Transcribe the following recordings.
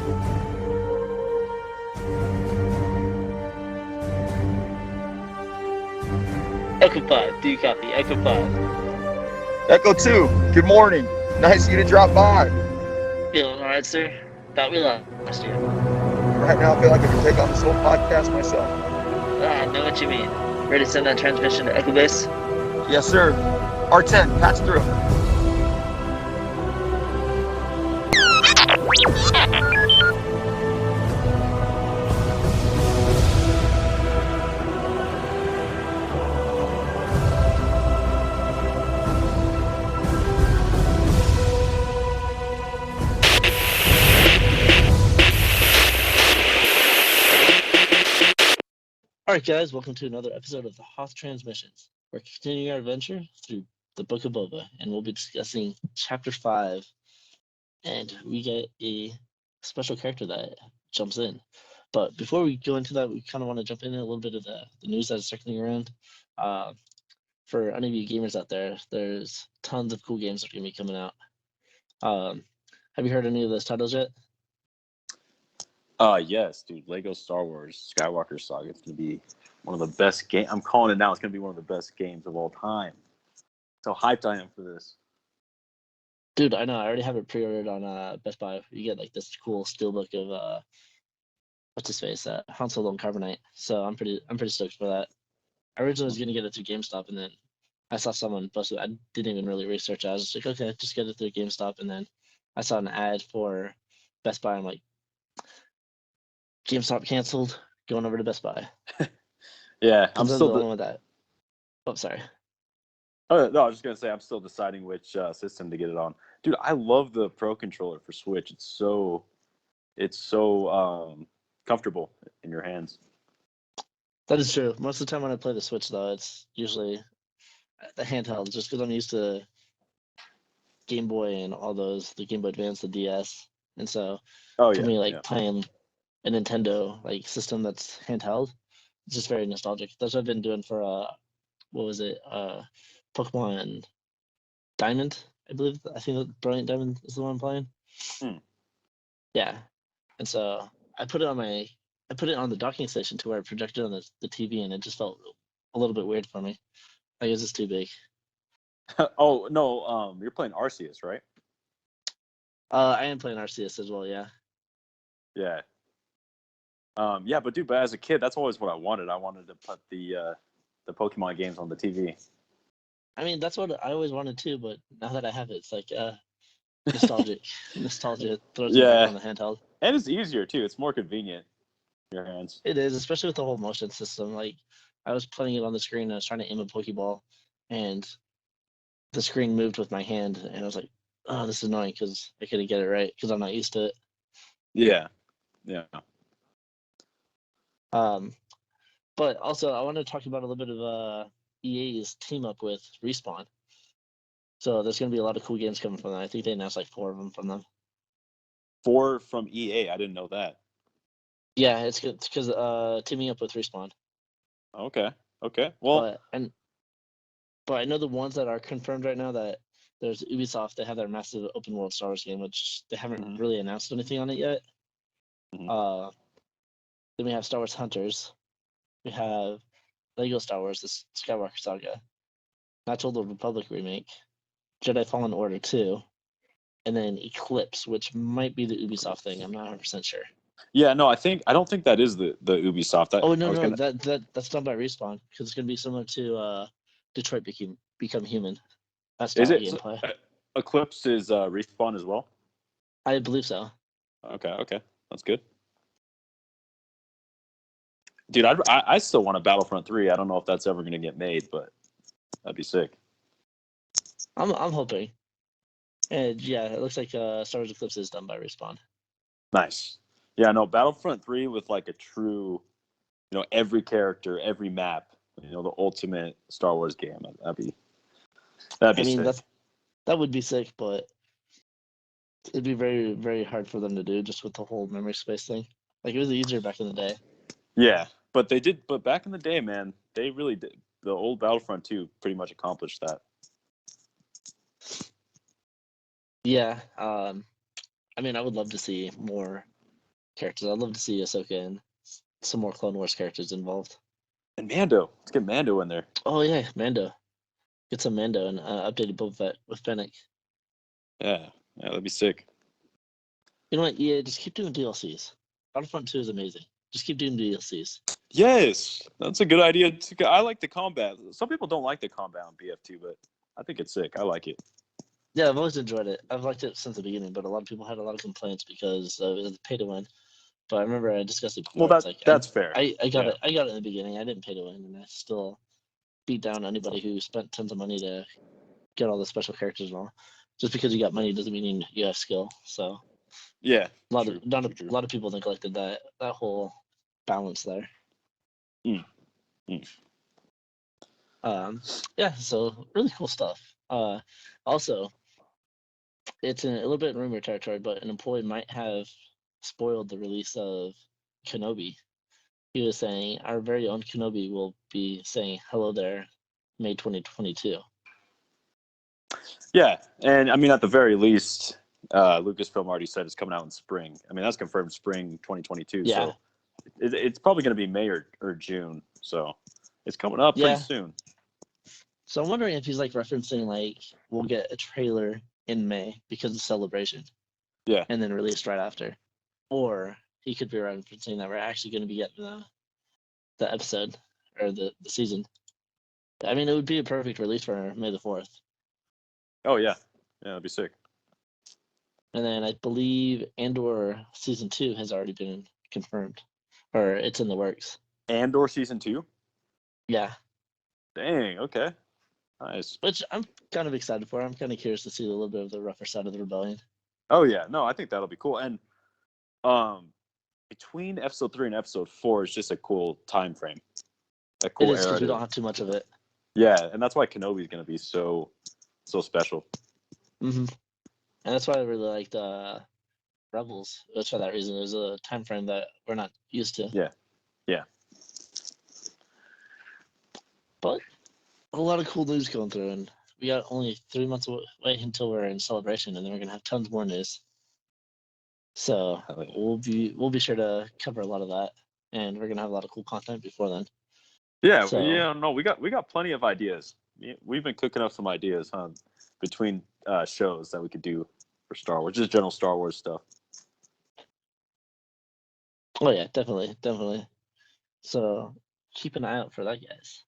Echo 5, do you copy? Echo 5. Echo 2, good morning. Nice of you to drop by. Feeling alright, sir? Thought we lost you. Right now, I feel like I can take on this whole podcast myself. I know what you mean. Ready to send that transmission to Echo Base? Yes, sir. R10, patch through. Alright, guys, welcome to another episode of the Hoth Transmissions. We're continuing our adventure through the Book of Boba, and we'll be discussing Chapter 5. And we get a special character that jumps in. But before we go into that, we kind of want to jump in a little bit of the news that is circling around. For any of you gamers out there, there's tons of cool games that are going to be coming out. Have you heard any of those titles yet? Yes, dude. Lego Star Wars Skywalker Saga. It's gonna be one of the best games. I'm calling it now. It's gonna be one of the best games of all time. So hyped I am for this. Dude, I know. I already have it pre-ordered on Best Buy. You get like this cool steelbook of what's his face, Han Solo and Carbonite. So I'm pretty stoked for that. I originally was gonna get it through GameStop, and then I saw someone post it. I didn't even really research it. I was just like, okay, just get it through GameStop, and then I saw an ad for Best Buy. I'm like, GameStop canceled. Going over to Best Buy. Yeah, I'm Because still the one with that. Oh, sorry. Oh no, I was just gonna say I'm still deciding which system to get it on. Dude, I love the Pro controller for Switch. It's so comfortable in your hands. That is true. Most of the time when I play the Switch, though, it's usually the handheld, just because I'm used to Game Boy and all those, the Game Boy Advance, the DS, and so Oh for yeah, me, like yeah. playing a Nintendo like system that's handheld, it's just very nostalgic. That's what I've been doing for what was it? Pokemon Diamond, I believe. I think that Brilliant Diamond is the one I'm playing. Hmm. Yeah, and so I put it on the docking station to where it projected on the TV, and it just felt a little bit weird for me. Like, is this too big? Oh no, you're playing Arceus, right? I am playing RCS as well. Yeah. Yeah. Yeah, but as a kid, that's always what I wanted. I wanted to put the Pokemon games on the TV. I mean, that's what I always wanted too, but now that I have it, it's like nostalgic. Nostalgia throws me back Yeah, on the handheld. and it's easier too. It's more convenient in your hands. It is, especially with the whole motion system. Like, I was playing it on the screen, and I was trying to aim a Pokeball, and the screen moved with my hand, and I was like, "Oh, this is annoying," because I couldn't get it right because I'm not used to it. Yeah, yeah. But also, I want to talk about a little bit of EA's team up with Respawn. So there's going to be a lot of cool games coming from them. I think they announced like 4 of them from them. 4 from EA. I didn't know that. Yeah, it's good because teaming up with Respawn. Okay. Well, But I know the ones that are confirmed right now that there's Ubisoft. They have their massive open world Star Wars game, which they haven't really announced anything on it yet. Mhm. Then we have Star Wars Hunters. We have Lego Star Wars, the Skywalker Saga, Knights of the Republic remake, Jedi Fallen Order 2, and then Eclipse, which might be the Ubisoft thing. I'm not 100% sure. Yeah, no, I don't think that is the Ubisoft. Oh no, that's done by Respawn because it's gonna be similar to Detroit Become Human. That Is style of it gameplay. Eclipse is Respawn as well? I believe so. Okay, that's good. Dude, I still want a Battlefront 3. I don't know if that's ever going to get made, but that'd be sick. I'm hoping. And yeah, it looks like Star Wars Eclipse is done by Respawn. Nice. Yeah, no, Battlefront 3 with like a true, every character, every map, the ultimate Star Wars game. That'd be I mean, sick. that would be sick, but it'd be very, very hard for them to do just with the whole memory space thing. Like, it was easier back in the day. Yeah, but back in the day, man, they really did. The old Battlefront 2 pretty much accomplished that. Yeah. I mean, I would love to see more characters. I'd love to see Ahsoka and some more Clone Wars characters involved. And Mando. Let's get Mando in there. Oh yeah, Mando. Get some Mando and updated Boba Fett with Fennec. Yeah, that'd be sick. You know what? Yeah, just keep doing DLCs. Battlefront 2 is amazing. Just keep doing DLCs. Yes, that's a good idea. I like the combat. Some people don't like the combat on BF2, but I think it's sick. I like it. Yeah, I've always enjoyed it. I've liked it since the beginning, but a lot of people had a lot of complaints because it was pay to win. But I remember I discussed it before. Well, It's like that's fair. I got it. I got it in the beginning. I didn't pay to win, and I still beat down anybody who spent tons of money to get all the special characters and all. Just because you got money doesn't mean you have skill. So Yeah, a lot of people neglected that whole balance there. Yeah, so really cool stuff. Also, it's in a little bit rumor territory, but an employee might have spoiled the release of Kenobi. He was saying our very own Kenobi will be saying hello there, May 2022. Yeah, and I mean at the very least, Lucasfilm already said it's coming out in spring. I mean that's confirmed spring 2022. Yeah. So it's probably going to be May or June. So it's coming up pretty soon. So I'm wondering if he's like referencing like we'll get a trailer in May because of Celebration. Yeah. And then released right after. Or he could be referencing that we're actually going to be getting the episode or the season. I mean, it would be a perfect release for May the 4th. Oh, yeah. Yeah, that'd be sick. And then I believe Andor Season 2 has already been confirmed. Or it's in the works. Andor Season 2? Yeah. Dang, okay. Nice. Which I'm kind of excited for. I'm kind of curious to see a little bit of the rougher side of the rebellion. Oh, yeah. No, I think that'll be cool. And between Episode 3 and Episode 4 is just a cool time frame. A cool it is era. because we don't have too much of it. Yeah, and that's why Kenobi is going to be so special. Mm-hmm. And that's why I really liked Rebels. That's for that reason. It was a time frame that we're not used to. Yeah. Yeah. But a lot of cool news going through, and we got only 3 months away until we're in Celebration, and then we're gonna have tons more news. So we'll be sure to cover a lot of that, and we're gonna have a lot of cool content before then. Yeah, so, we got plenty of ideas. We've been cooking up some ideas, huh? Between shows that we could do for Star Wars, just general Star Wars stuff. Oh yeah, definitely. So keep an eye out for that, guys.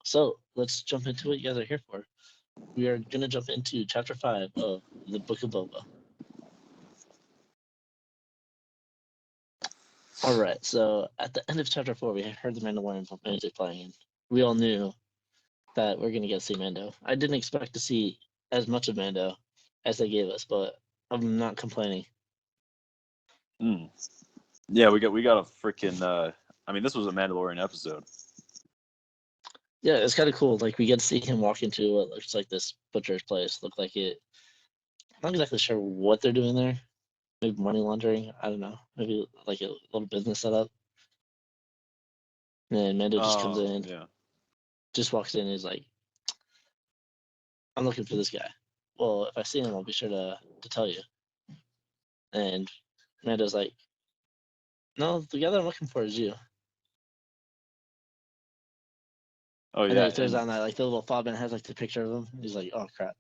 So let's jump into what you guys are here for. We are gonna jump into Chapter 5 of the Book of Boba. All right, so at the end of Chapter 4, we heard the Mandalorian music playing, and we all knew that we're gonna get to see Mando. I didn't expect to see as much of Mando as they gave us, but I'm not complaining. Yeah, we got a freaking. I mean, this was a Mandalorian episode. Yeah, it's kind of cool. Like we get to see him walk into what looks like this butcher's place. Look like it. I'm not exactly sure what they're doing there. Maybe money laundering. I don't know. Maybe like a little business setup. And then Mando just comes in. Yeah. Just walks in and he's like, I'm looking for this guy. Well, if I see him, I'll be sure to tell you. And Mando's like, no, the guy that I'm looking for is you. Oh, and yeah. then he throws on that, like, the little fob and has, like, the picture of him. He's like, oh, crap.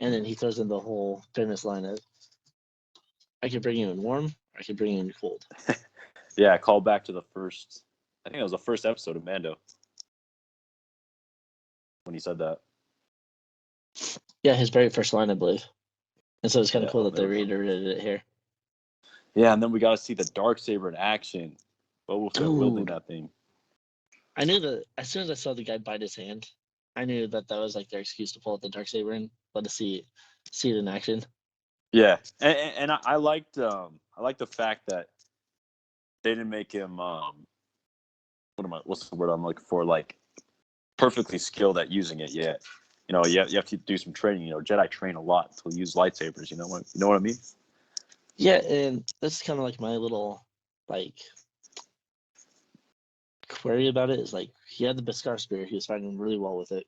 And then he throws in the whole famous line of, I could bring you in warm, or I could bring you in cold. Yeah, call back to the first, I think it was the first episode of Mando. When he said that. Yeah, his very first line, I believe. And so it's kind of cool that they reiterated it here. Yeah, and then we got to see the Darksaber in action. Boba Fett wielding that thing. I knew that as soon as I saw the guy bite his hand, I knew that was like their excuse to pull out the Darksaber and let us see it in action. Yeah, and I liked the fact that they didn't make him what's the word I'm looking for, like perfectly skilled at using it yet. You know, you have to do some training. You know, Jedi train a lot to use lightsabers. You know what I mean? Yeah, and this is kind of like my little like query about it is like he had the Beskar spear, he was fighting really well with it,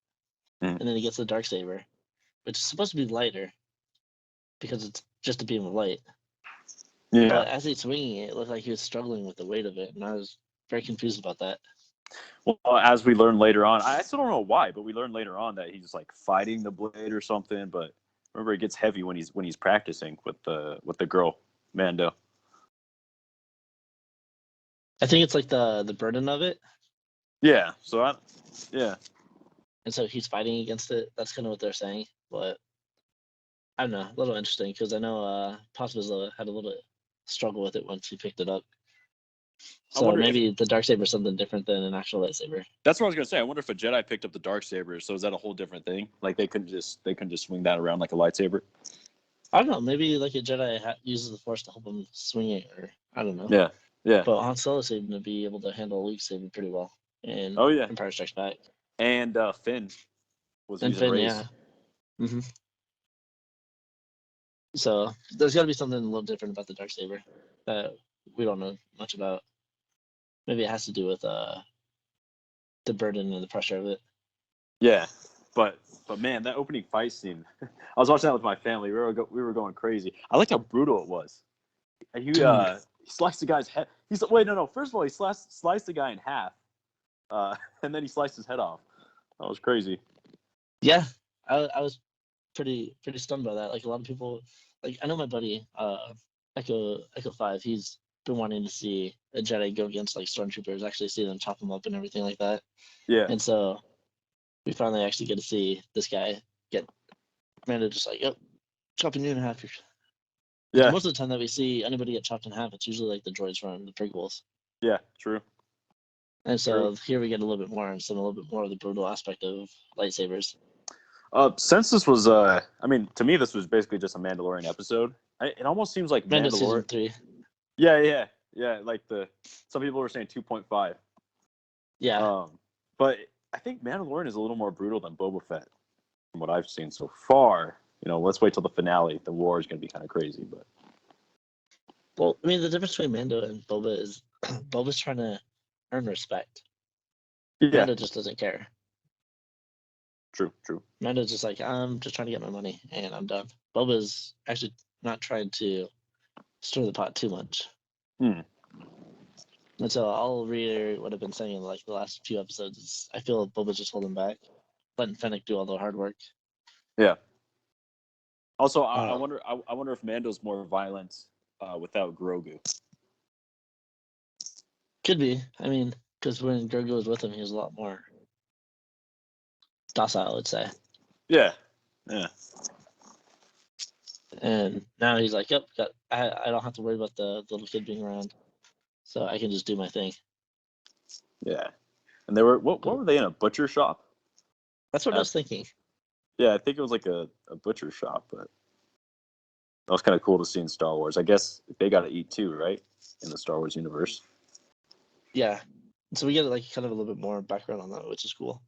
and then he gets the Darksaber, which is supposed to be lighter because it's just a beam of light. Yeah. But as he's swinging it looked like he was struggling with the weight of it, and I was very confused about that. Well, as we learn later on, I still don't know why, but we learn later on that he's like fighting the blade or something. But remember, it gets heavy when he's practicing with the girl Mando. I think it's like the burden of it, Yeah. So yeah. and so he's fighting against it. That's kind of what they're saying. But I don't know, a little interesting because I know Paz had a little struggle with it once he picked it up. I So wonder maybe the darksaber is something different than an actual lightsaber. that's what I was gonna say. I wonder if a Jedi picked up the darksaber. So is that a whole different thing? Like they couldn't just swing that around like a lightsaber. I don't know. Maybe like a Jedi uses the Force to help him swing it, or I don't know. Yeah. Yeah. But Han Solo seemed to be able to handle Luke's saber pretty well in Oh yeah. Empire Strikes Back. And Finn was And using Finn, rays. yeah. Mm-hmm. So there's got to be something a little different about the darksaber that we don't know much about. Maybe it has to do with the burden and the pressure of it. Yeah, but man, that opening fight scene. I was watching that with my family. We were going crazy. I liked how brutal it was. And he sliced the guy's head. Wait, no. First of all, he sliced the guy in half, and then he sliced his head off. That was crazy. Yeah, I was pretty stunned by that. Like a lot of people, like I know my buddy Echo 5. He's been wanting to see a Jedi go against like stormtroopers, actually see them chop them up and everything like that. Yeah, And so we finally actually get to see this guy get Mando just like, yep, chopping you in half. yeah, Most of the time that we see anybody get chopped in half, it's usually like the droids from the prequels. yeah. True. And so here we get a little bit more and a little bit more of the brutal aspect of lightsabers. Since this was, I mean, to me, this was basically just a Mandalorian episode. It almost seems like Mando season Mandalorian. 3. Yeah. Like some people were saying 2.5. Yeah. But I think Mandalorian is a little more brutal than Boba Fett, from what I've seen so far. Let's wait till the finale. The war is going to be kind of crazy, but Well, I mean, the difference between Mando and Boba is Boba's trying to earn respect. yeah, Mando just doesn't care. true. Mando's just like, I'm just trying to get my money and I'm done. Boba's actually not trying to stir the pot too much. Hmm. And so I'll reiterate what I've been saying in like the last few episodes. Is I feel Boba's just holding back, letting Fennec do all the hard work. Yeah. Also, I wonder. I wonder if Mando's more violent without Grogu. Could be. I mean, because when Grogu was with him, he was a lot more docile, I would say. Yeah. And now he's like, yep, I don't have to worry about the little kid being around, so I can just do my thing. Yeah. And they were what were they in, a butcher shop? That's what I was thinking. Yeah, I think it was like a butcher shop, but that was kind of cool to see in Star Wars. I guess they got to eat too, right? In the Star Wars universe. Yeah. So we get like kind of a little bit more background on that, which is cool.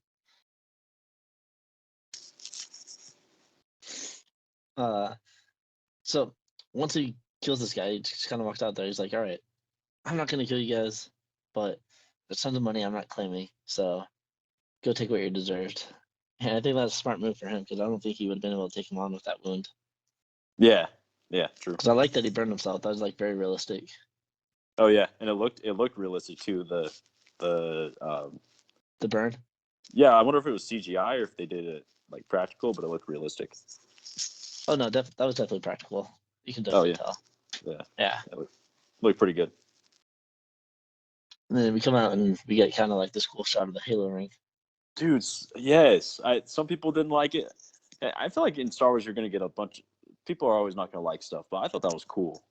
So once he kills this guy, he just kind of walks out there. He's like, all right, I'm not going to kill you guys, but there's tons of money I'm not claiming. So go take what you're deserved. And I think that's a smart move for him because I don't think he would have been able to take him on with that wound. Yeah, true. Because I like that he burned himself. That was like very realistic. Oh yeah, and it looked realistic too. The burn. Yeah, I wonder if it was CGI or if they did it like practical, but it looked realistic. Oh no, that was definitely practical. You can definitely tell. Yeah. It looked pretty good. And then we come out and we get kind of like this cool shot of the Halo ring. Dudes, yes. Some people didn't like it. I feel like in Star Wars you're gonna get a bunch. People are always not gonna like stuff, but I thought that was cool.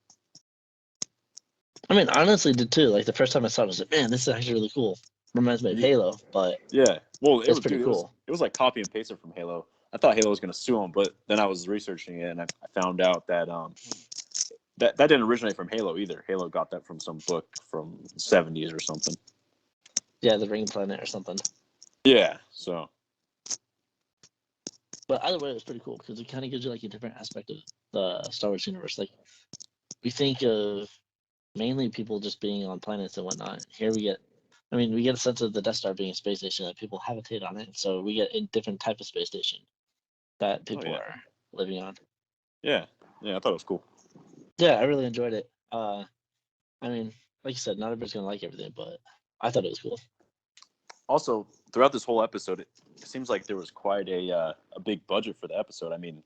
I mean, honestly, did too. Like the first time I saw it, I was like, man, this is actually really cool. Reminds me of Halo, but yeah. Well, it's pretty cool. It was like copy and pasted from Halo. I thought Halo was gonna sue them, but then I was researching it and I found out that that didn't originate from Halo either. Halo got that from some book from the 70s or something. Yeah, the Ring Planet or something. Yeah. So. But either way, it was pretty cool because it kind of gives you like a different aspect of the Star Wars universe. Like we think of mainly people just being on planets and whatnot. Here we get a sense of the Death Star being a space station that people habitate on it. So we get a different type of space station that people are living on. Yeah, I thought it was cool. Yeah, I really enjoyed it. I mean, like you said, not everybody's gonna like everything, but I thought it was cool. Also, throughout this whole episode, it seems like there was quite a big budget for the episode. I mean,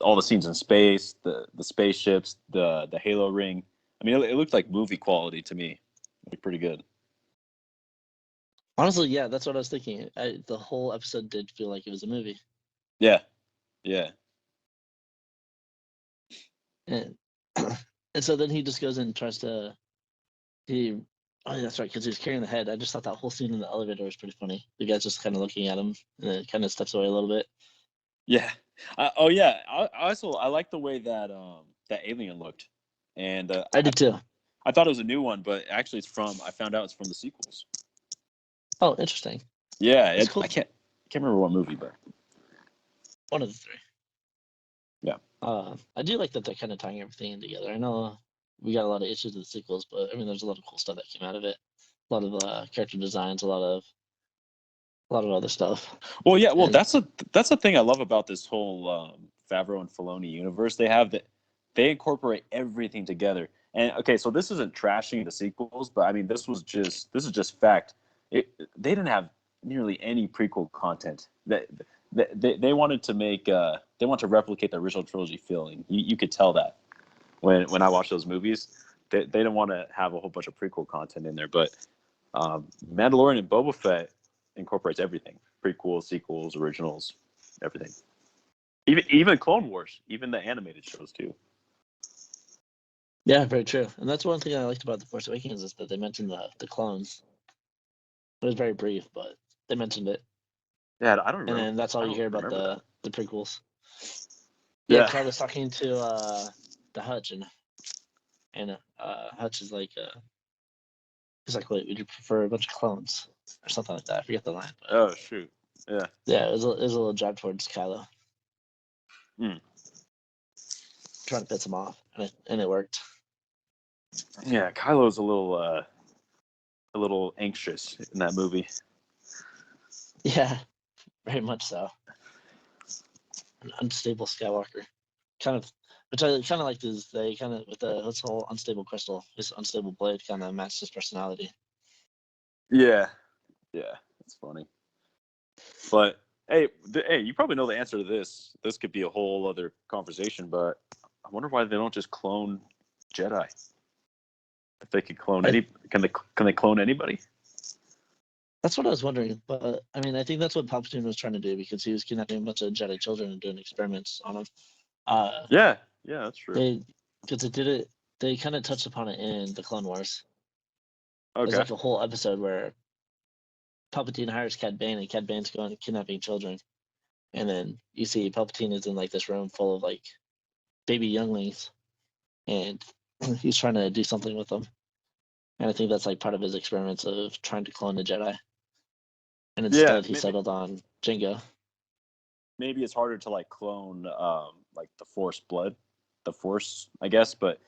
all the scenes in space, the spaceships, the Halo ring. I mean, it looked like movie quality to me. It looked pretty good. Honestly, yeah, that's what I was thinking. The whole episode did feel like it was a movie. Yeah, yeah, And and so then he just goes and tries to oh, yeah, that's right, because he's carrying the head. I just thought that whole scene in the elevator was pretty funny. The guy's just kind of looking at him, and then it kind of steps away a little bit. yeah. Oh yeah. I like the way that that alien looked, and I did too. I thought it was a new one, but actually I found out it's from the sequels. Oh, interesting. Yeah, It's cool. I can't remember what movie, but One of the three. yeah. I do like that they're kind of tying everything in together. I know we got a lot of issues with the sequels, but I mean, there's a lot of cool stuff that came out of it. A lot of character designs, a lot of other stuff. Well, yeah. Well, And that's the thing I love about this whole Favreau and Filoni universe. They have that they incorporate everything together. And okay, so this isn't trashing the sequels, but I mean, this is just fact. They didn't have nearly any prequel content. They wanted to make they want to replicate the original trilogy feeling. You could tell that when I watch those movies. They didn't want to have a whole bunch of prequel content in there, but Mandalorian and Boba Fett incorporates everything: prequels, sequels, originals, everything. Even Clone Wars, even the animated shows too. yeah, very true. And that's one thing I liked about The Force Awakens is that they mentioned the clones. It was very brief, but they mentioned it. Yeah, I don't And remember. then that's all I you don't hear about remember that. the prequels. Yeah, Yeah, Kylo's talking to the Hutch, and Hutch is like he's like, wait, would you prefer a bunch of clones or something like that? I forget the line, but oh shoot. Yeah. yeah, it was a little jab towards Kylo, Mm. trying to piss him off, and it worked. Yeah, Kylo's a little anxious in that movie. Yeah, very much so. An unstable Skywalker, kind of, which I kind of liked is they kind of with this whole unstable crystal, this unstable blade kind of matched his personality. Yeah, yeah, it's funny. But hey, you probably know the answer to this. This could be a whole other conversation, but I wonder why they don't just clone Jedi. If they could clone I, can they clone anybody? that's what I was wondering, but I mean, I think that's what Palpatine was trying to do because he was kidnapping a bunch of Jedi children and doing experiments on them. Yeah, yeah, that's true. They because they did it. They kind of touched upon it in the Clone Wars. There's Okay. like a whole episode where Palpatine hires Cad Bane and Cad Bane's going kidnapping children, and then you see Palpatine is in like this room full of like baby younglings, and he's trying to do something with them. And I think that's like part of his experiments of trying to clone the Jedi. And Yeah, instead, he settled on Jango. maybe it's harder to like clone like the Force blood, the Force, I guess. But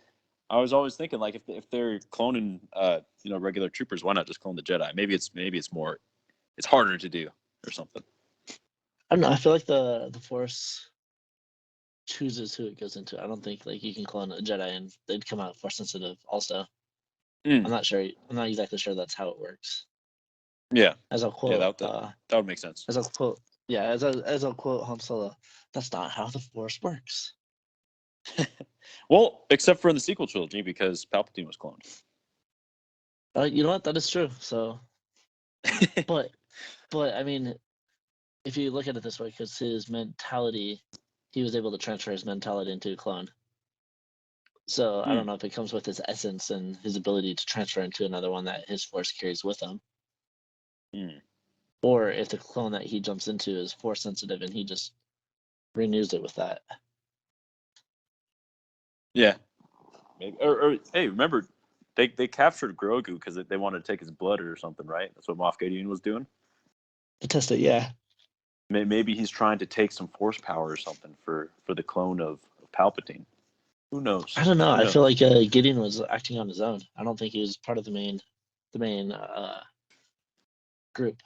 I was always thinking like if they're cloning regular troopers, why not just clone the Jedi? Maybe it's more it's harder to do or something. I don't know. I feel like the Force chooses who it goes into. I don't think like you can clone a Jedi and they'd come out Force sensitive. Also, Mm. I'm not sure. I'm not exactly sure that's how it works. Yeah, As I'll yeah, quote, that would make sense. as I'll quote, yeah, as I'll quote Han Solo. That's not how the Force works. Well, except for in the sequel trilogy because Palpatine was cloned. You know what? That is true. So, but I mean, if you look at it this way, because his mentality, he was able to transfer his mentality into a clone. So I don't know if it comes with his essence and his ability to transfer into another one that his force carries with him, or if the clone that he jumps into is force sensitive and he just renews it with that. Yeah, maybe. Or hey, remember they captured Grogu because they wanted to take his blood or something, right? That's what Moff Gideon was doing. To test it, yeah. Maybe he's trying to take some force power or something for the clone of Palpatine. Who knows? I don't know. Who I feel knows? like Gideon was acting on his own. I don't think he was part of the main group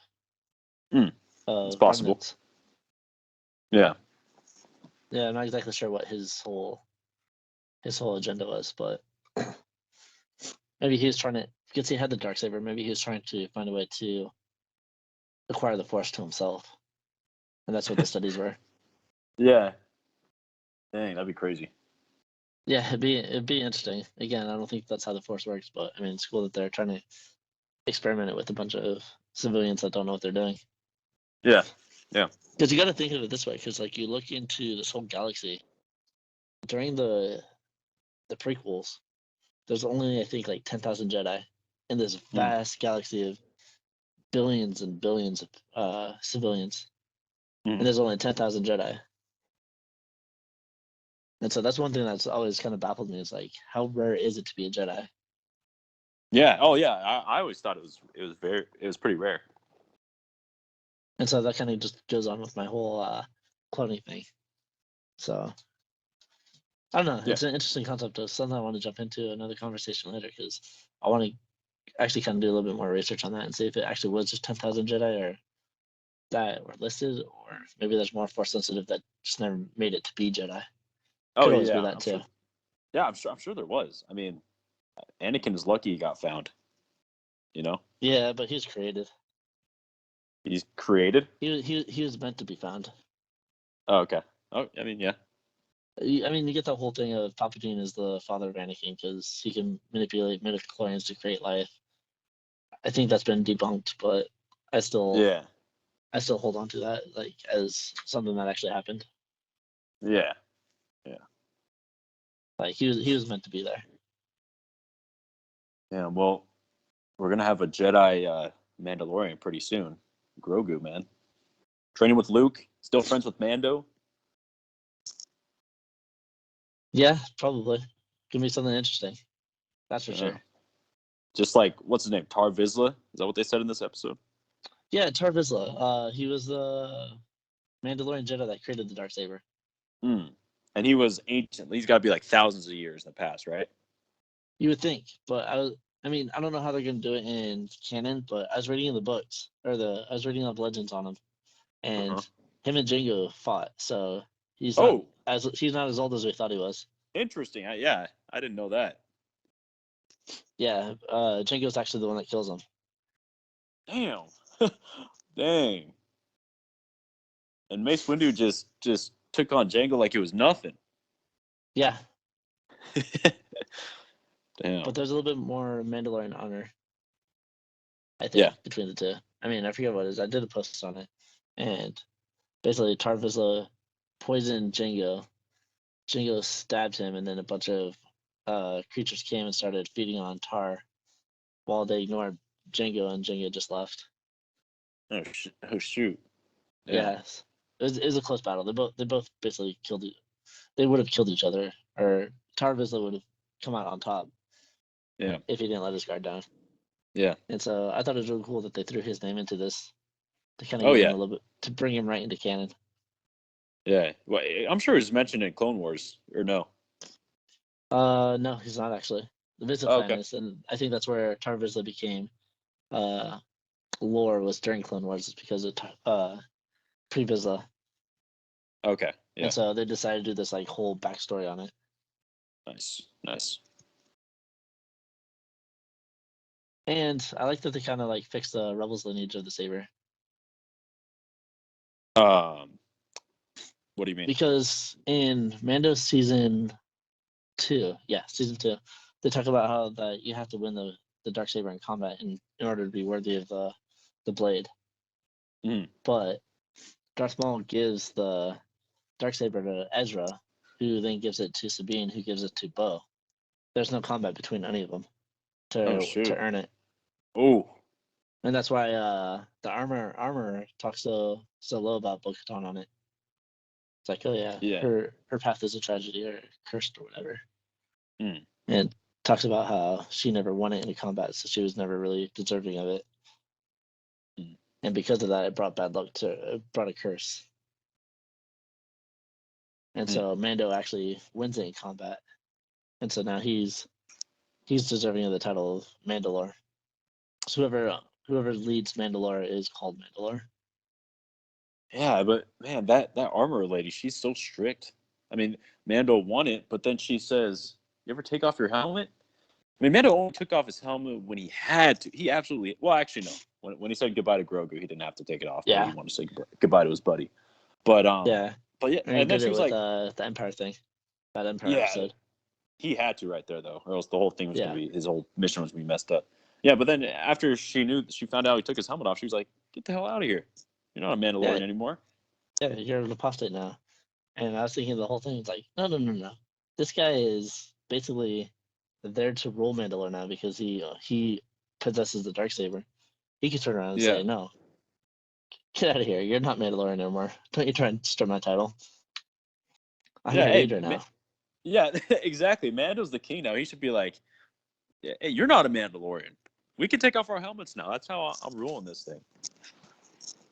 It's of possible. remnants. Yeah. Yeah, I'm not exactly sure what his whole his whole agenda was, but maybe he was trying to, because he had the Darksaber, maybe he was trying to find a way to acquire the Force to himself. And that's what the studies were. Yeah. Dang, that'd be crazy. Yeah, it'd be interesting. Again, I don't think that's how the Force works, but I mean, it's cool that they're trying to experiment it with a bunch of civilians that don't know what they're doing. Yeah. Because you got to think of it this way, because like you look into this whole galaxy during the prequels, there's only I think like 10,000 Jedi in this vast galaxy of billions and billions of civilians, and there's only 10,000 Jedi. And so that's one thing that's always kind of baffled me is like, how rare is it to be a Jedi? Yeah. Oh, yeah. I always thought it was pretty rare. And so that kind of just goes on with my whole cloning thing. So I don't know. Yeah. It's an interesting concept. Of something I want to jump into another conversation later because I want to actually kind of do a little bit more research on that and see if it actually was just 10,000 Jedi or that were listed, or maybe there's more Force sensitive that just never made it to be Jedi. Oh, Could always be yeah. that too. Sure. Yeah, I'm sure there was. I mean, Anakin is lucky he got found. You know? Yeah, but he was created. He's created? He was meant to be found. Oh, okay. Oh, I mean, yeah. I mean, you get that whole thing of Palpatine is the father of Anakin because he can manipulate midichlorians to create life. I think that's been debunked, but I still Yeah. hold on to that like as something that actually happened. Yeah. Like he was meant to be there. Yeah, well, we're going to have a Jedi Mandalorian pretty soon. Grogu, man. Training with Luke, still friends with Mando. Yeah, probably. Give me something interesting. That's for Yeah. sure. Just like, what's his name? Tar Vizsla? Is that what they said in this episode? Yeah, Tar Vizsla. He was the Mandalorian Jedi that created the Darksaber. And he was ancient. He's got to be like thousands of years in the past, right? You would think, but I mean, I don't know how they're gonna do it in canon, but I was reading in the books I was reading up legends on him, and him and Jango fought, so he's not as old as we thought he was. Interesting. I didn't know that. Yeah, Jango's actually the one that kills him. Damn. Dang. And Mace Windu just took on Jango like it was nothing. Yeah. Damn. But there's a little bit more Mandalorian honor, I think, between the two. I mean, I forget what it is. I did a post on it, and basically Tar Vizsla poisoned Jango. Jango stabbed him, and then a bunch of creatures came and started feeding on Tar, while they ignored Jango, and Jango just left. Oh shoot! Yes, it was a close battle. They both basically they would have killed each other, or Tar Vizsla would have come out on top. Yeah. If he didn't let his guard down. Yeah. And so I thought it was really cool that they threw his name into this to kind of Oh, give him yeah. a little bit to bring him right into canon. Yeah. Well, I'm sure it's mentioned in Clone Wars, or no? No, he's not actually. The Visit Plan is, and I think that's where Tar Vizsla became lore was during Clone Wars, because of Pre Vizsla. Okay. Yeah. And so they decided to do this like whole backstory on it. Nice. And I like that they kind of like fixed the Rebels lineage of the saber. What do you mean? Because in Mando season 2, they talk about how that you have to win the Darksaber in combat in order to be worthy of the blade. But Darth Maul gives the Darksaber to Ezra, who then gives it to Sabine, who gives it to Bo. There's no combat between any of them to earn it. Oh. And that's why the armor talks so low about Bo-Katan on it. It's like, oh yeah, her path is a tragedy or cursed or whatever. And talks about how she never won it in a combat, so she was never really deserving of it. And because of that, it brought bad luck it brought a curse. And so Mando actually wins it in combat. And so now he's deserving of the title of Mandalore. So whoever leads Mandalore is called Mandalore. Yeah, but man, that armor lady, she's so strict. I mean, Mando won it, but then she says, "You ever take off your helmet?" I mean, Mando only took off his helmet when he had to. He absolutely. Well, actually, no. When he said goodbye to Grogu, he didn't have to take it off, but he Yeah, wanted to say goodbye to his buddy. But yeah. but yeah, And he and then did she it was with like, the Empire thing, that Empire "Yeah, episode. he had to right there though, or else the whole thing was gonna Yeah, be his whole mission was gonna be messed up." Yeah, but then after she found out he took his helmet off, she was like, "Get the hell out of here! You're not a yeah, Mandalorian anymore." yeah. You're an apostate now. And I was thinking the whole thing was like, no, no, no, no. This guy is basically there to rule Mandalore now because he possesses the dark saber. He could turn around and Yeah, say, no, get out of here. You're not Mandalorian anymore. Don't you try and steal my title. I'm yeah. your Hey, leader now. yeah, exactly. Mando's the king now. He should be like, "Hey, you're not a Mandalorian. We can take off our helmets now. That's how I'm ruling this thing."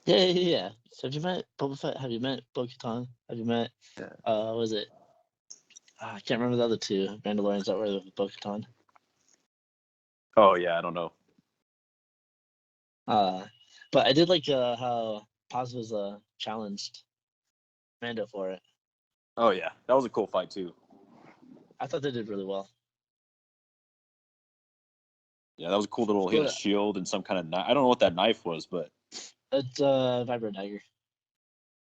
Yeah, yeah, yeah. So have you met Boba Fett? Have you met Bo-Katan? Have you met, Yeah. what was it? I can't remember the other two Mandalorians that were with Bo-Katan. Oh yeah, I don't know. But I did like how Paz was challenged Mando for it. Oh yeah, that was a cool fight too. I thought they did really well. Yeah, that was a cool little. He had a But shield and some kind of knife. I don't know what that knife was, but it's Vibro Dagger.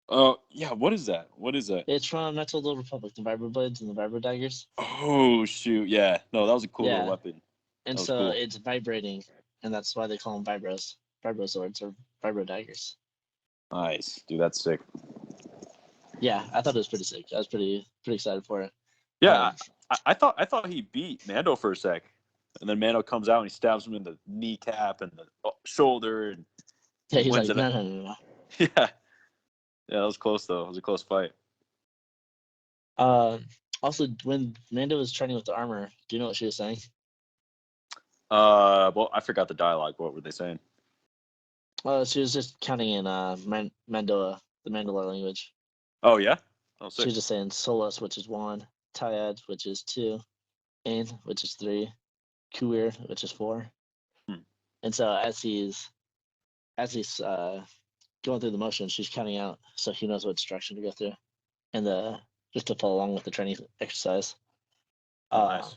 oh yeah, what is that? What is that? It's from Knights of the Old Republic, the Vibro Blades and the Vibro Daggers. Oh shoot, yeah. No, that was a cool little Yeah, weapon. and That was so cool. it's vibrating, and that's why they call them Vibros. Vibro swords or Vibro Daggers. Nice, dude. That's sick. Yeah, I thought it was pretty sick. I was pretty excited for it. Yeah, I thought he beat Mando for a sec, and then Mando comes out and he stabs him in the kneecap and the shoulder and Yeah, he's wins like, it. no, no, no, no. Yeah, yeah, that was close though. It was a close fight. Also, when Mando was training with the armor, do you know what she was saying? Well, I forgot the dialogue. What were they saying? She was just counting in Mandoa, the Mandalore language. Oh yeah. Oh She sick. was just saying Solus, which is 1, Tyad, which is 2, Ain, which is 3, Kuir, which is 4. Hmm. And so as he's going through the motion, she's counting out so he knows what direction to go through, and just to follow along with the training exercise. Oh Uh, nice.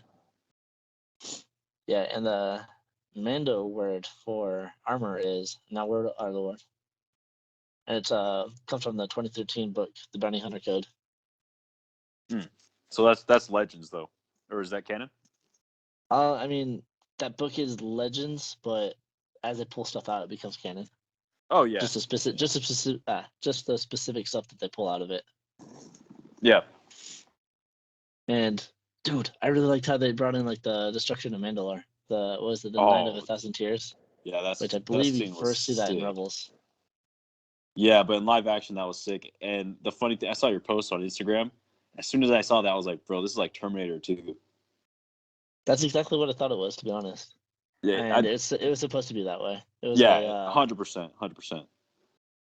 yeah, and the Mando word for armor is now word our Lord, and it's comes from the 2013 book, The Bounty Hunter Code. Hmm. So that's Legends though, or is that canon? I mean that book is Legends, but as they pull stuff out, it becomes canon. Oh yeah. Just the specific stuff that they pull out of it. Yeah. And dude, I really liked how they brought in like the destruction of Mandalore. The Night of Oh 1,000 Tears, yeah. which I That believe you scene was first see that in sick. Rebels. Yeah, but in live action that was sick. And the funny thing, I saw your post on Instagram. As soon as I saw that, I was like, bro, this is like Terminator 2. That's exactly what I thought it was, to be honest. Yeah, And it was supposed to be that way. It was yeah, 100%, 100%.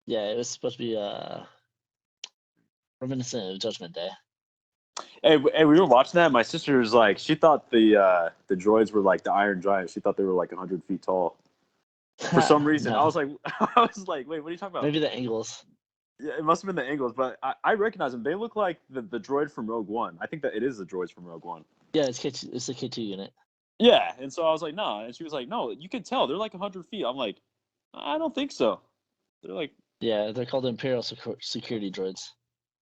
yeah, it was supposed to be reminiscent of Judgment Day. Hey, we were watching that. My sister was like, she thought the droids were like the Iron Giant. She thought they were like 100 feet tall. For some reason, I No, was like, I was like, wait, what are you talking about? maybe the angles. Yeah, it must have been the angles, but I recognize them. They look like the droid from Rogue One. I think that it is the droids from Rogue One. Yeah, it's the K2 unit. Yeah, and so I was like, no, and she was like, no, you can tell they're like 100 feet. I'm like, I don't think so. They're like, Yeah, they're called Imperial Security Droids.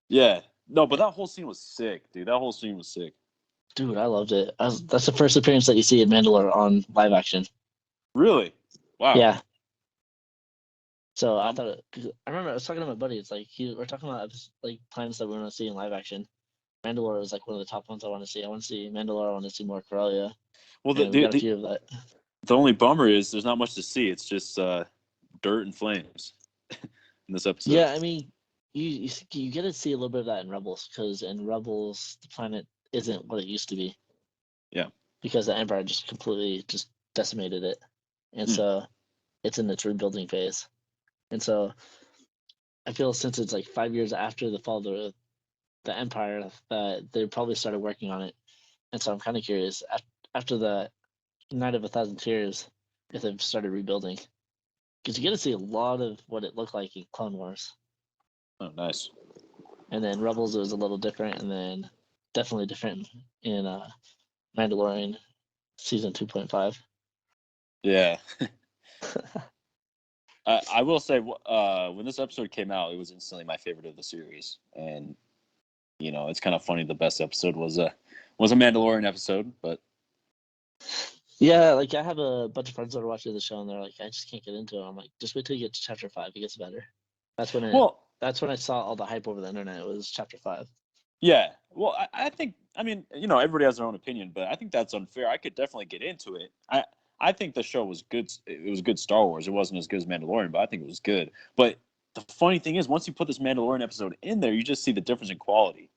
yeah, no, but that whole scene was sick, dude. That whole scene was sick. Dude, I loved it. That's the first appearance that you see in Mandalore on live action. Really? Wow. Yeah. So I Um, thought I remember I was talking to my buddy. It's like we're talking about like planets that we want to see in live action. Mandalore is like one of the top ones I want to see. I want to see Mandalore. I want to see more Corellia, well, and we got a few of that. the only bummer is there's not much to see. It's just dirt and flames in this episode. Yeah, I mean, you get to see a little bit of that in Rebels because in Rebels the planet isn't what it used to be. Yeah. Because the Empire just completely just decimated it, and Hmm. so it's in its rebuilding phase. And so I feel since it's like 5 years after the fall of the Empire that they probably started working on it. And so I'm kind of curious after the Night of 1,000 Tears if they've started rebuilding because you get to see a lot of what it looked like in Clone Wars. Oh, nice. And then Rebels it was a little different, and then definitely different in Mandalorian season 2.5. Yeah. I will say, when this episode came out, it was instantly my favorite of the series, and it's kind of funny. The best episode was a Mandalorian episode, but Yeah, like I have a bunch of friends that are watching the show, and they're like, I just can't get into it. I'm like, just wait till you get to chapter 5. It gets better. That's when it. well, That's when I saw all the hype over the internet. It was chapter 5. yeah. Well, I think, I mean, everybody has their own opinion, but I think that's unfair. I could definitely get into it. I think the show was good. It was good Star Wars. It wasn't as good as Mandalorian, but I think it was good. But the funny thing is, once you put this Mandalorian episode in there, you just see the difference in quality.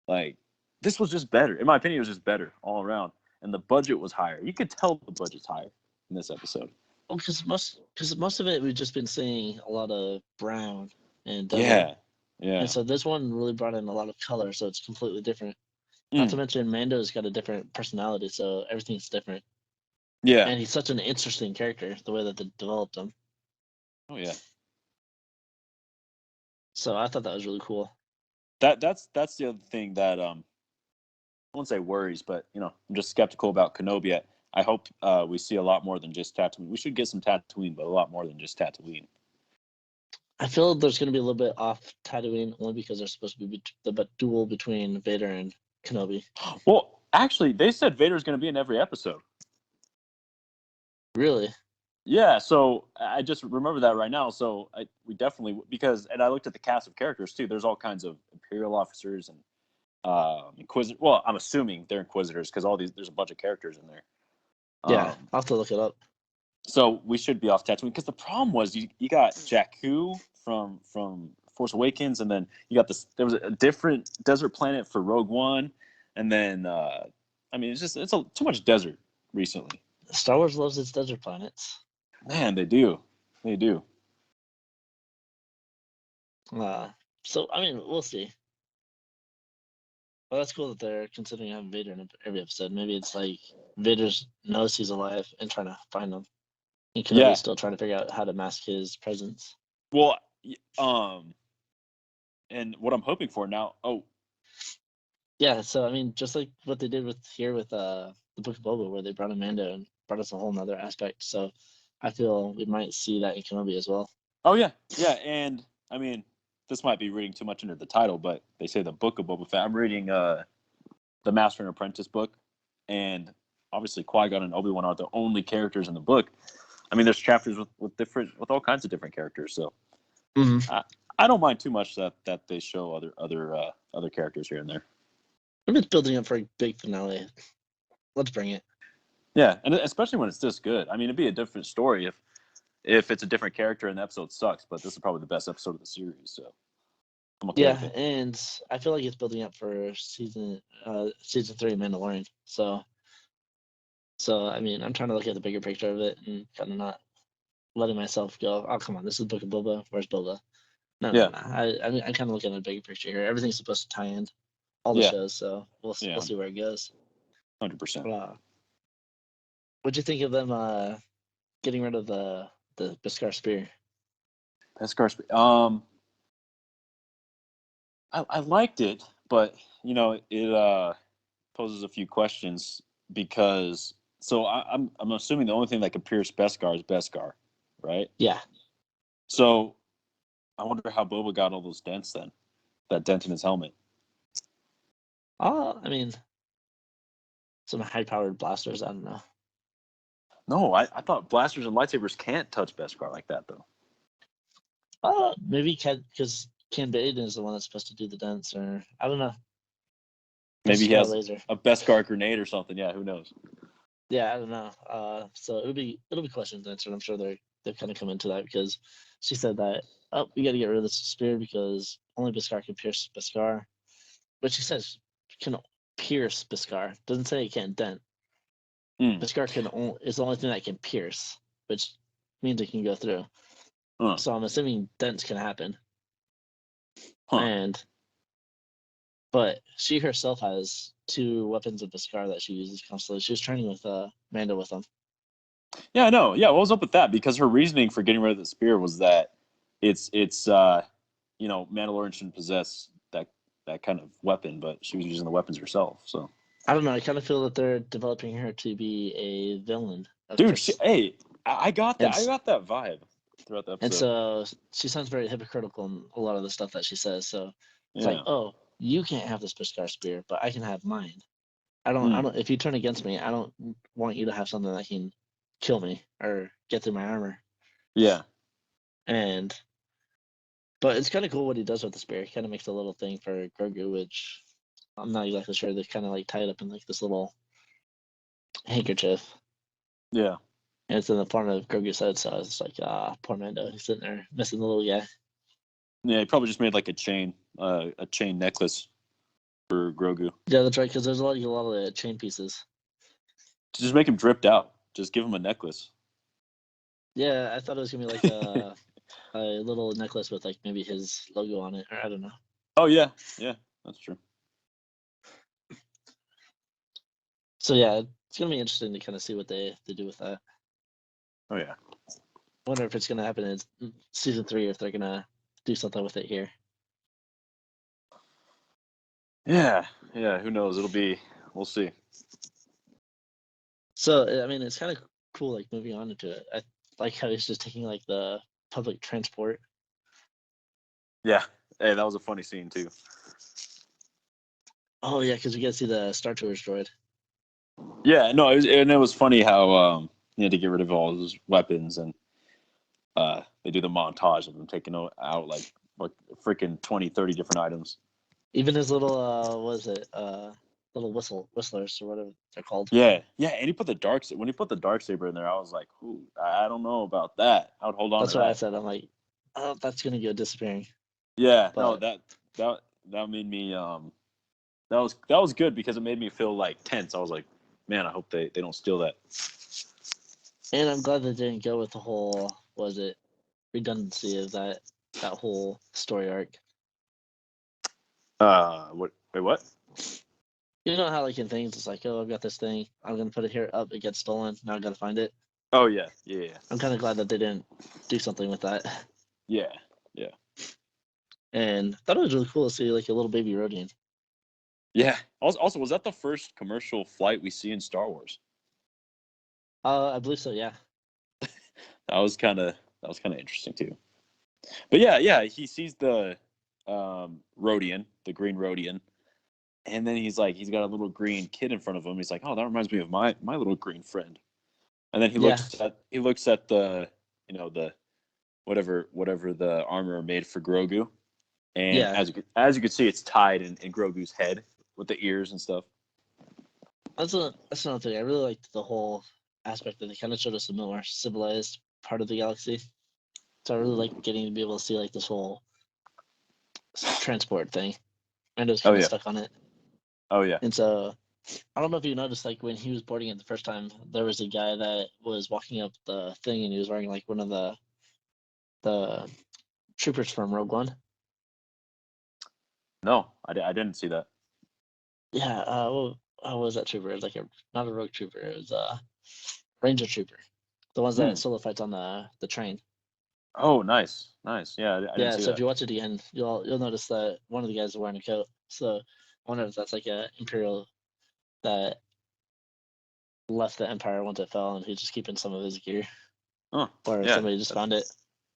Like, this was just better. In my opinion, it was just better all around. And the budget was higher. You could tell the budget's higher in this episode. Well, because most of it we've just been seeing a lot of brown and desert, Yeah. Yeah. and so this one really brought in a lot of color, so it's completely different. Not to Mm. mention Mando's got a different personality, so everything's different. Yeah. And he's such an interesting character, the way that they developed him. Oh, yeah. So I thought that was really cool. That's the other thing that I won't say worries, but I'm just skeptical about Kenobi. I hope we see a lot more than just Tatooine. We should get some Tatooine, but a lot more than just Tatooine. I feel there's going to be a little bit off Tatooine only because there's supposed to be the duel between Vader and Kenobi. Well, actually, they said Vader's going to be in every episode. Really? Yeah, so I just remember that right now. So we definitely, and I looked at the cast of characters too. There's all kinds of Imperial officers and Inquisitor. Well, I'm assuming they're Inquisitors because there's a bunch of characters in there. Yeah, I'll have to look it up. So we should be off Tatooine because the problem was you got Jakku from Force Awakens, and then you got this. There was a different desert planet for Rogue One, and then I mean it's too much desert recently. Star Wars loves its desert planets. Man, they do. So I mean, we'll see. Well, that's cool that they're considering having Vader in every episode. Maybe it's like Vader knows he's alive and trying to find him, and Kenobi's still trying to figure out how to mask his presence. Well, and what I'm hoping for now. Oh, yeah. So I mean, just like what they did with the Book of Boba, where they brought in Mando and brought us a whole nother aspect. So I feel we might see that in Kenobi as well. Oh yeah, and I mean, this might be reading too much into the title, but they say the Book of Boba Fett. I'm reading the Master and Apprentice book, and obviously Qui-Gon and Obi-Wan are the only characters in the book. I mean, there's chapters with all kinds of different characters, so I don't mind too much that they show other characters here and there. If it's building up for a big finale, let's bring it. Yeah, and especially when it's this good. I mean, it'd be a different story if it's a different character and the episode sucks, but this is probably the best episode of the series, so I'm okay with it. And I feel like it's building up for season 3 Mandalorian. So I mean, I'm trying to look at the bigger picture of it and kind of not letting myself go, oh come on, this is Book of Boba. Where's Boba? No. I mean, I'm kind of looking at the bigger picture here. Everything's supposed to tie in all the shows, so we'll see where it goes. 100%. What'd you think of them getting rid of the Beskar spear? Beskar spear. I liked it, but it poses a few questions because I'm assuming the only thing that can pierce Beskar is Beskar, right? Yeah. So I wonder how Boba got all those dents then, that dent in his helmet. I mean, some high-powered blasters. I don't know. No, I thought blasters and lightsabers can't touch Beskar like that though. Maybe because Ken Bade is the one that's supposed to do the dents, or I don't know. Maybe he has a Beskar grenade or something. Yeah, who knows? Yeah, I don't know. So it'll be questions answered. I'm sure they'll kind of come into that because she said that we got to get rid of this spear because only Beskar can pierce Beskar, but she says can pierce Beskar. Doesn't say it can't dent. Beskar is the only thing that can pierce, which means it can go through. So I'm assuming dents can happen. But she herself has 2 weapons of Beskar that she uses constantly. She was training with Mando with them. Yeah, I know. Yeah, what was up with that? Because her reasoning for getting rid of the spear was that it's Mandalorian shouldn't possess that that kind of weapon, but she was using the weapons herself. So I don't know. I kind of feel that they're developing her to be a villain. dude, I got that. And I got that vibe throughout the and episode. so she sounds very hypocritical in a lot of the stuff that she says. So it's like, Yeah. oh, you can't have this Beskar spear, but I can have mine. I Hmm. don't. If you turn against me, I don't want you to have something that can kill me or get through my armor. Yeah. But it's kind of cool what he does with the spear. He kind of makes a little thing for Grogu, which I'm not exactly sure. They kind of like tie it up in like this little handkerchief, Yeah. and it's in the form of Grogu's head. So it's like, poor Mando. He's sitting there missing the little guy. Yeah. He probably just made like a chain necklace for Grogu. Yeah, that's right. Because there's a lot of chain pieces. Just make him dripped out. Just give him a necklace. Yeah, I thought it was gonna be like a little necklace with like maybe his logo on it, or I don't know. Oh yeah. Yeah. That's true. So yeah, it's gonna be interesting to kind of see what they do with that. Oh yeah. I wonder if it's gonna happen in season 3 or if they're gonna do something with it here. Yeah. Yeah. Who knows? We'll see. So I mean, it's kind of cool. Like moving on into it, I like how he's just taking like the public transport. Yeah. Hey, that was a funny scene too. Oh yeah, because we get to see the Star Tours droid. Yeah. No. It was funny how he had to get rid of all his weapons, and they do the montage of them taking out like freaking 20, 30 different items. Even his little what is it? Little whistlers or whatever they're called. Yeah. Yeah. And when he put the dark saber in there, I was like, ooh, I don't know about that. I would hold on That's to what I that. said. I'm like, oh, that's gonna go disappearing. Yeah. No. But That made me that was good because it made me feel like tense. I was like, man, I hope they don't steal that. and I'm glad they didn't go with the whole was it redundancy of that whole story arc. What? Wait, what? You know how like in things it's like, oh, I've got this thing, I'm gonna put it here, up, it gets stolen, now I gotta find it. Oh yeah, yeah, I'm kind of glad that they didn't do something with that. yeah, yeah, And I thought it was really cool to see like a little baby Rodian. yeah. Also, was that the first commercial flight we see in Star Wars? I believe so, yeah. That was kind of interesting too. But yeah, he sees the Rodian, the green Rodian, and then he's got a little green kid in front of him. He's like, oh, that reminds me of my little green friend. And then he Yeah. looks at the the whatever the armor made for Grogu, and Yeah. as you can see, it's tied in Grogu's head with the ears and stuff. That's another thing. I really liked the whole aspect that they kind of showed us a more civilized part of the galaxy. So I really like getting to be able to see like this whole transport thing. And it was Oh kind of yeah, stuck on it. oh yeah, And so I don't know if you noticed, like when he was boarding it the first time, there was a guy that was walking up the thing, and he was wearing like one of the troopers from Rogue One. no, I didn't see that. Yeah, what was that trooper? It was like not a rogue trooper. It was a ranger trooper. The ones Hmm. that solo fights on the train. Oh, nice. Yeah, I didn't Yeah, see so if that. you watch it again, you'll notice that one of the guys is wearing a coat. So I wonder if that's like a Imperial that left the Empire once it fell, and he's just keeping some of his gear, Oh, or if yeah, somebody just found it.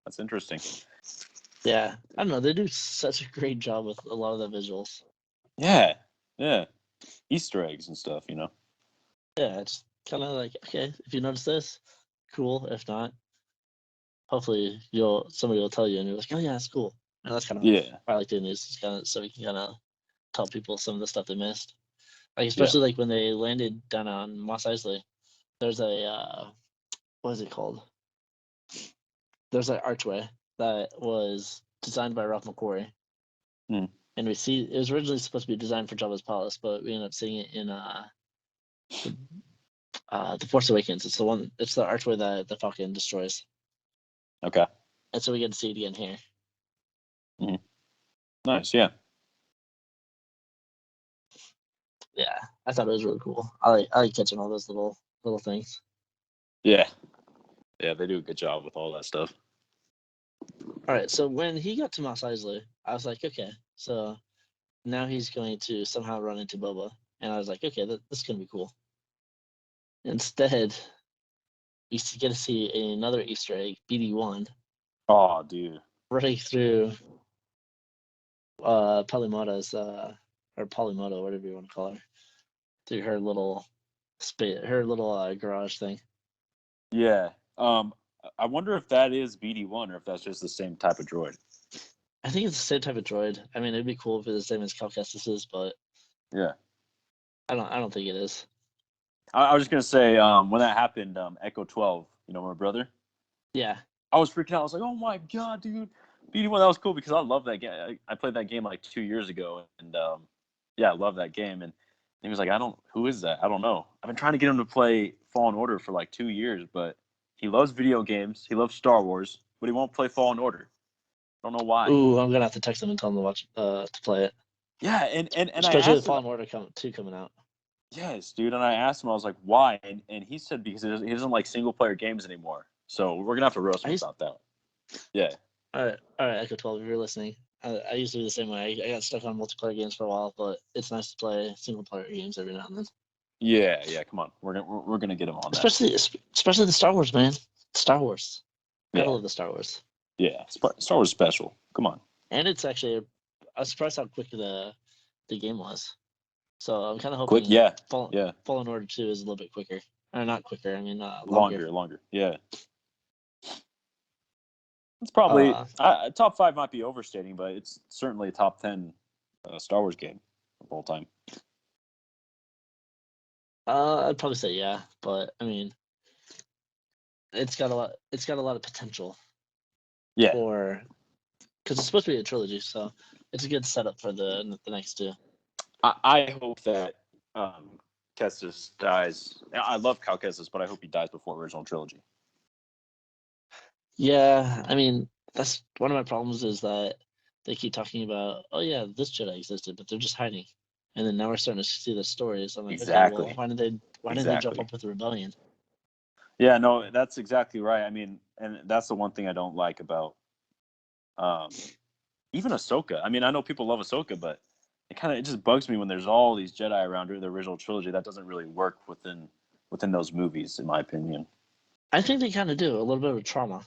that's interesting. Yeah, I don't know. They do such a great job with a lot of the visuals. Yeah, yeah, Easter eggs and stuff. Yeah, it's kind of like, okay, if you notice this, cool. If not, hopefully somebody will tell you, and you're like, oh yeah, it's cool. And that's kind of Yeah, what I like doing is kind of so we can kind of tell people some of the stuff they missed. Like yeah. especially like when they landed down on Mos Eisley, there's a what is it called? There's an archway that was designed by Ralph McQuarrie. Hmm. And we see it was originally supposed to be designed for Jabba's palace, but we ended up seeing it in the Force Awakens. It's the archway that the Falcon destroys. Okay. And so we get to see it again here. Hmm. Nice. Yeah. Yeah, I thought it was really cool. I like catching all those little things. Yeah. Yeah. They do a good job with all that stuff. All right, so when he got to Mos Eisley, I was like, okay, so now he's going to somehow run into Boba. And I was like, okay, this is going to be cool. Instead, we get to see another Easter egg, BD1, Oh, dude. running through Polymoto's, or Polymoto, whatever you want to call her, through her little garage thing. Yeah. I wonder if that is BD1 or if that's just the same type of droid. I think it's the same type of droid. I mean, it'd be cool if it's the same as Cal Kestis is, but yeah, I don't think it is. I was just gonna say, when that happened, Echo 12, my brother. Yeah. I was freaking out. I was like, "Oh my god, dude, BD1!" That was cool because I love that game. I played that game like 2 years ago, and yeah, I love that game. And he was like, who is that? I don't know. I've been trying to get him to play Fallen Order for like 2 years, but he loves video games. He loves Star Wars, but he won't play Fallen Order. I don't know why. Ooh, I'm gonna have to text him and tell him to play it. Yeah, and I especially asked the him. Fallen Order 2 coming out. Yes, dude. And I asked him, I was like, why? And he said because he doesn't like single player games anymore. So we're gonna have to roast him about that. Yeah. All right, Echo 12, if you're listening. I used to be the same way. I got stuck on multiplayer games for a while, but it's nice to play single player games every now and then. Yeah. Come on, we're gonna get him on that. Especially the Star Wars, man. Star Wars. Yeah. Gotta love the Star Wars. Yeah, Star Wars special. Come on. And it's actually, I was surprised how quick the game was. So I'm kind of hoping. Fallen Order 2 is a little bit quicker, or not quicker. I mean, longer. Yeah. It's probably top 5 might be overstating, but it's certainly a top 10 Star Wars game of all time. I'd probably say yeah, but I mean, it's got a lot of potential. Yeah. Because it's supposed to be a trilogy, so it's a good setup for the next 2. I hope that Kestis dies. I love Cal Kestis, but I hope he dies before original trilogy. Yeah, I mean, that's one of my problems is that they keep talking about, oh yeah, this Jedi existed, but they're just hiding. And then now we're starting to see the stories. I'm like, exactly. Okay, well, why didn't they jump up with the rebellion? Yeah, no, that's exactly right. I mean, and that's the one thing I don't like about even Ahsoka. I mean, I know people love Ahsoka, but it just bugs me when there's all these Jedi around the original trilogy. That doesn't really work within those movies, in my opinion. I think they kind of do a little bit of trauma.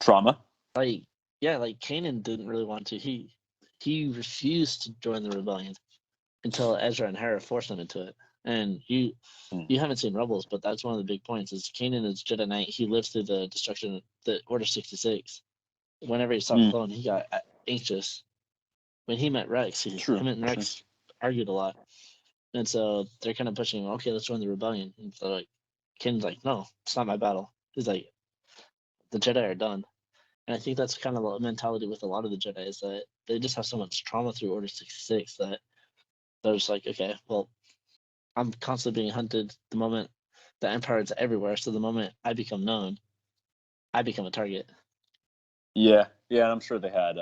Trauma? Like Kanan didn't really want to. He refused to join the rebellion until Ezra and Hera forced him into it. And you haven't seen Rebels, but that's one of the big points. Is Kanan is Jedi Knight. He lived through the destruction of the Order 66. Whenever he saw the clone, he got anxious. When he met Rex, him and Rex argued a lot. And so they're kind of pushing, okay, let's join the rebellion. And so like, Kanan's like, no, it's not my battle. He's like, the Jedi are done. And I think that's kind of the mentality with a lot of the Jedi is that they just have so much trauma through Order 66 that they're just like, okay, well, I'm constantly being hunted. The moment the Empire is everywhere, so the moment I become known, I become a target. Yeah, and I'm sure they had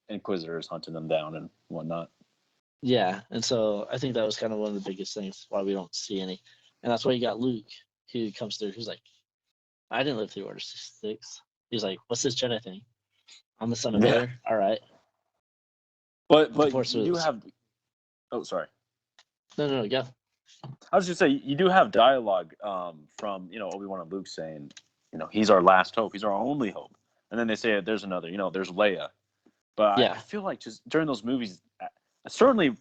Inquisitors hunting them down and whatnot. Yeah, and so I think that was kind of one of the biggest things why we don't see any. And that's why you got Luke, who comes through, who's like, I didn't live through Order 66. He's like, what's this Jedi thing? I'm the son of Vader. All right. But you do have. Oh, sorry. No, go. I was just say you do have dialogue from Obi-Wan and Luke saying, he's our last hope, he's our only hope, and then they say there's another, there's Leia. But I feel like just during those movies, certainly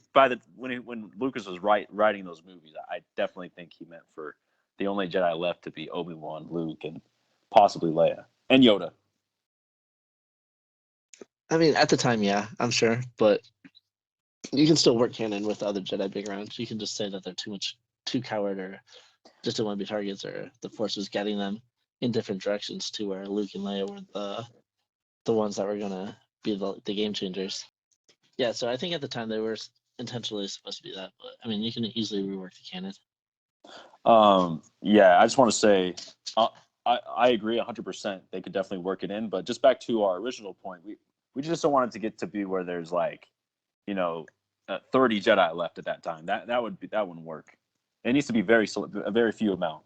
when Lucas was writing those movies, I definitely think he meant for the only Jedi left to be Obi-Wan, Luke, and possibly Leia and Yoda. I mean, at the time, yeah, I'm sure, but you can still work canon with other Jedi being around. You can just say that they're too coward, or just don't want to be targets, or the Force was getting them in different directions to where Luke and Leia were the ones that were gonna be the game changers. Yeah, so I think at the time they were intentionally supposed to be that, but I mean, you can easily rework the canon. Yeah, I just want to say, I agree 100%. They could definitely work it in, but just back to our original point, we just don't want it to get to be where there's 30 Jedi left at that time. That wouldn't work. It needs to be a very few amount.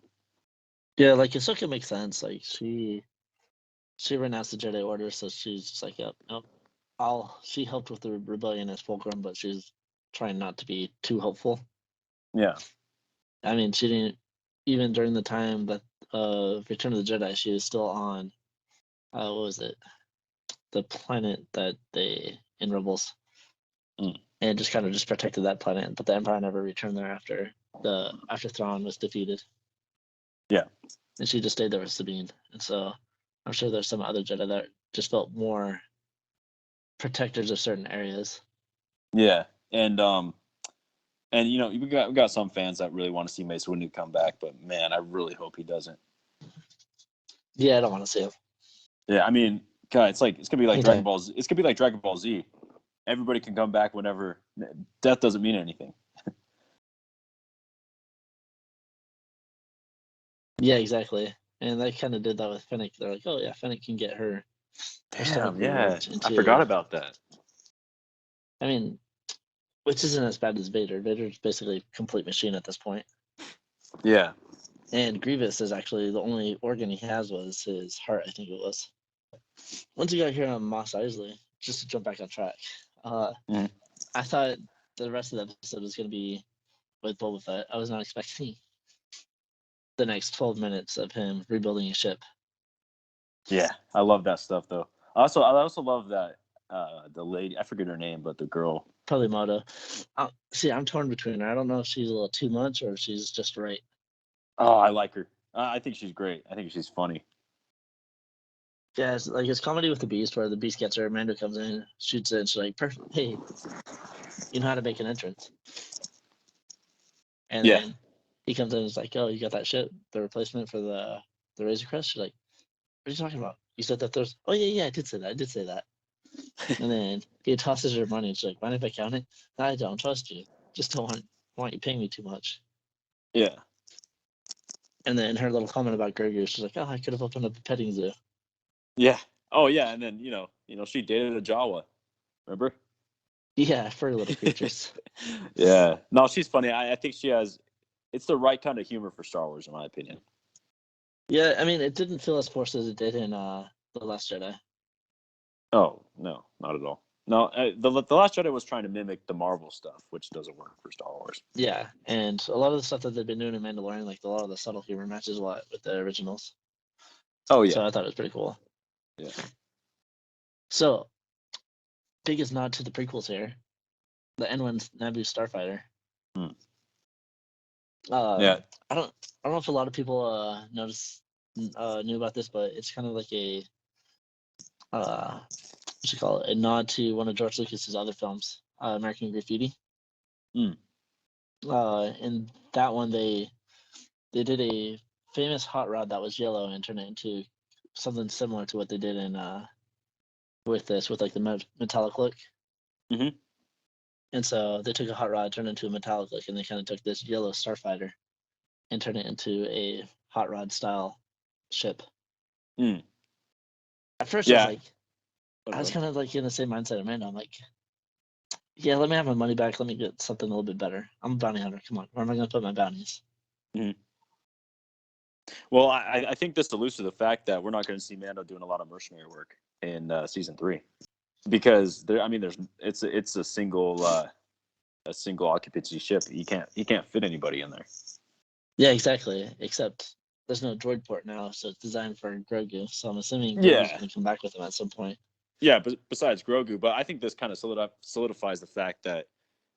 Yeah, like Ahsoka makes sense. Like she renounced the Jedi Order, so she's just like, yep, nope. she helped with the rebellion as Fulcrum, but she was trying not to be too helpful. Yeah. I mean, she didn't even during the time that Return of the Jedi, she was still on what was it? The planet that they in Rebels. Mm. And just kind of just protected that planet, but the Empire never returned there after Thrawn was defeated. Yeah. And she just stayed there with Sabine. And so I'm sure there's some other Jedi that just felt more protectors of certain areas. Yeah. And you know, we got some fans that really want to see Mace Windu come back, but man, I really hope he doesn't. Yeah, I don't want to see him. Yeah, I mean, God, it's gonna be like Okay. Dragon Ball Z. It's gonna be like Dragon Ball Z. Everybody can come back whenever. Death doesn't mean anything. Yeah, exactly. And they kind of did that with Fennec. They're like, oh yeah, Fennec can get her stomach Damn, yeah, reworked I into. forgot about that. I mean, which isn't as bad as Vader. Vader's basically a complete machine at this point. Yeah. And Grievous is actually the only organ he has was his heart, I think it was. Once you got here on Mos Eisley, just to jump back on track, Mhm. I thought the rest of the episode was going to be with Boba Fett. I was not expecting the next 12 minutes of him rebuilding his ship. Yeah, I love that stuff though. I also love that the lady, I forget her name, but the girl. Probably Mando. See, I'm torn between her. I don't know if she's a little too much or if she's just right. Oh, I like her. I think she's great. I think she's funny. Yeah, it's like his comedy with the Beast, where the Beast gets her, Mando comes in, shoots it, and she's like, "Perfect. Hey, you know how to make an entrance." And Yeah. then he comes in and is like, "Oh, you got that ship, the replacement for the Razor Crest?" She's like, "What are you talking about? You said that there's." Oh yeah, I did say that. I did say that. And then he tosses her money, and she's like, "Mind if I count it?" No, I don't trust you. Just don't want you paying me too much. Yeah. And then her little comment about Grogu, she's like, "Oh, I could have opened up a petting zoo." Yeah. Oh yeah, and then she dated a Jawa. Remember? Yeah, furry little creatures. Yeah. No, she's funny. I think she has. It's the right kind of humor for Star Wars, in my opinion. Yeah, I mean, it didn't feel as forced as it did in The Last Jedi. Oh no, not at all. No, the Last Jedi was trying to mimic the Marvel stuff, which doesn't work for Star Wars. Yeah, and a lot of the stuff that they've been doing in Mandalorian, like a lot of the subtle humor matches a lot with the originals. Oh So yeah. I thought it was pretty cool. Yeah. So, biggest nod to the prequels here. The N1's Naboo Starfighter. Hmm. Uh, Yeah. I don't know if a lot of people knew about this, but it's kind of like a what you call it, a nod to one of George Lucas's other films, American Graffiti. Hmm. In that one, they did a famous hot rod that was yellow and turned it into something similar to what they did in with like the metallic look. Mm-hmm. And so they took a hot rod, turned it into a metallic look, and they kind of took this yellow starfighter and turned it into a hot rod style ship. Hmm. At first, Yeah. I was kind of like in the same mindset of Mando. I'm like, yeah, let me have my money back. Let me get something a little bit better. I'm a bounty hunter. Come on, where am I going to put my bounties? Mm-hmm. Well, I think this alludes to the fact that we're not going to see Mando doing a lot of mercenary work in season 3, because it's a single occupancy ship. He can't fit anybody in there. Yeah, exactly. Except there's no droid port now, so it's designed for Grogu. So I'm assuming Grogu's Yeah. going to come back with him at some point. Yeah, but besides Grogu, but I think this kind of solidifies the fact that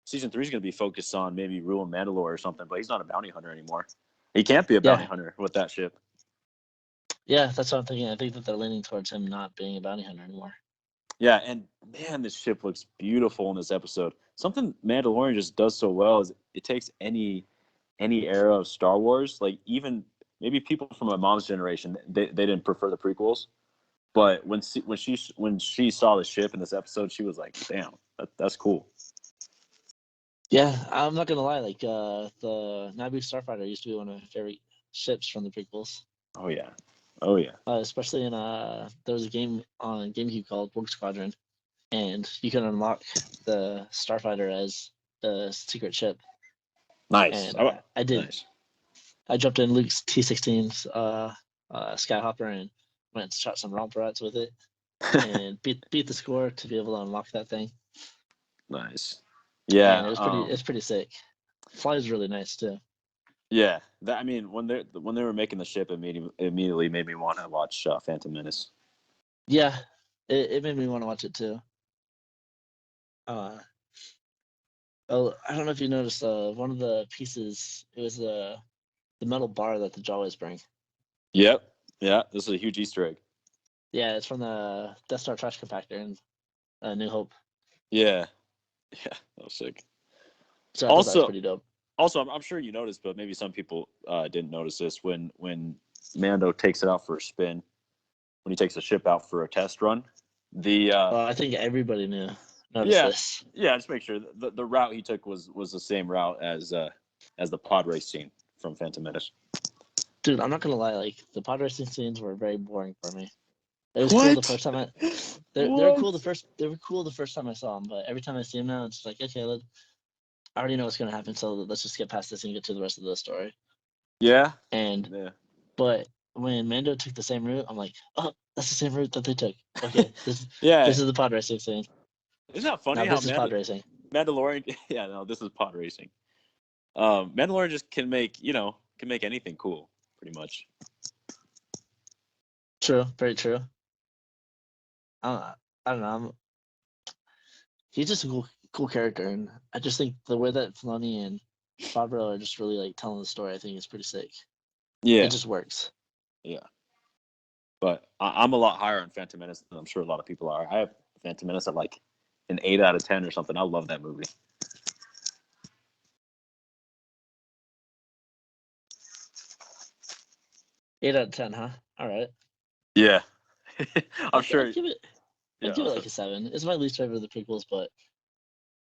season 3 is going to be focused on maybe ruling Mandalore or something, but he's not a bounty hunter anymore. He can't be a bounty Yeah, hunter with that ship. yeah, that's what I'm thinking. I think that they're leaning towards him not being a bounty hunter anymore. Yeah, and man, this ship looks beautiful in this episode. Something Mandalorian just does so well is it takes any era of Star Wars, like even maybe people from my mom's generation, they didn't prefer the prequels, but when she saw the ship in this episode, she was like, "Damn, that's cool." Yeah, I'm not gonna lie. Like the Naboo Starfighter used to be one of my favorite ships from the prequels. Oh yeah, oh yeah. Especially in there was a game on GameCube called Rogue Squadron, and you can unlock the Starfighter as a secret ship. Nice. And Oh, I did. nice. I jumped in Luke's T-16's Skyhopper and went and shot some romper rats with it. and beat the score to be able to unlock that thing. Nice. And Yeah. it's pretty sick. Flies really nice too. Yeah. That I mean, when they were making the ship, it immediately made me want to watch Phantom Menace. Yeah, it made me want to watch it too. Oh, I don't know if you noticed. One of the pieces, it was the metal bar that the Jawas bring. Yep. Yeah. This is a huge Easter egg. Yeah, it's from the Death Star trash compactor in New Hope. Yeah. Yeah. That was sick. So I thought that was Also, pretty dope. I'm sure you noticed, but maybe some people didn't notice this when Mando takes it out for a spin, when he takes the ship out for a test run. The I think everybody noticed yeah, this. yeah, just make sure the route he took was the same route as the pod race scene from Phantom Menace. Dude, I'm not gonna lie. Like the pod racing scenes were very boring for me. It was cool the What? first time they were What? cool the first time I saw them, but every time I see them now, it's like okay, I already know what's gonna happen, so let's just get past this and get to the rest of the story. Yeah. And Yeah. but when Mando took the same route, I'm like, oh, that's the same route that they took. Okay, this Yeah. is the pod racing scene. Isn't that funny Now how this is pod racing. Mandalorian? Yeah, no, this is pod racing. Mandalorian just can make anything cool, pretty much. True, very true. I don't know. He's just a cool character, and I just think the way that Filoni and Favreau are just really like telling the story, I think is pretty sick. It Yeah. just works. Yeah. But I'm a lot higher on Phantom Menace than I'm sure a lot of people are. I have Phantom Menace at like an 8 out of 10 or something. I love that movie. 8 out of 10, huh? All right. Yeah. I'm I'd, sure. I'd give it. I'd Yeah. give it like a 7. It's my least favorite of the prequels, but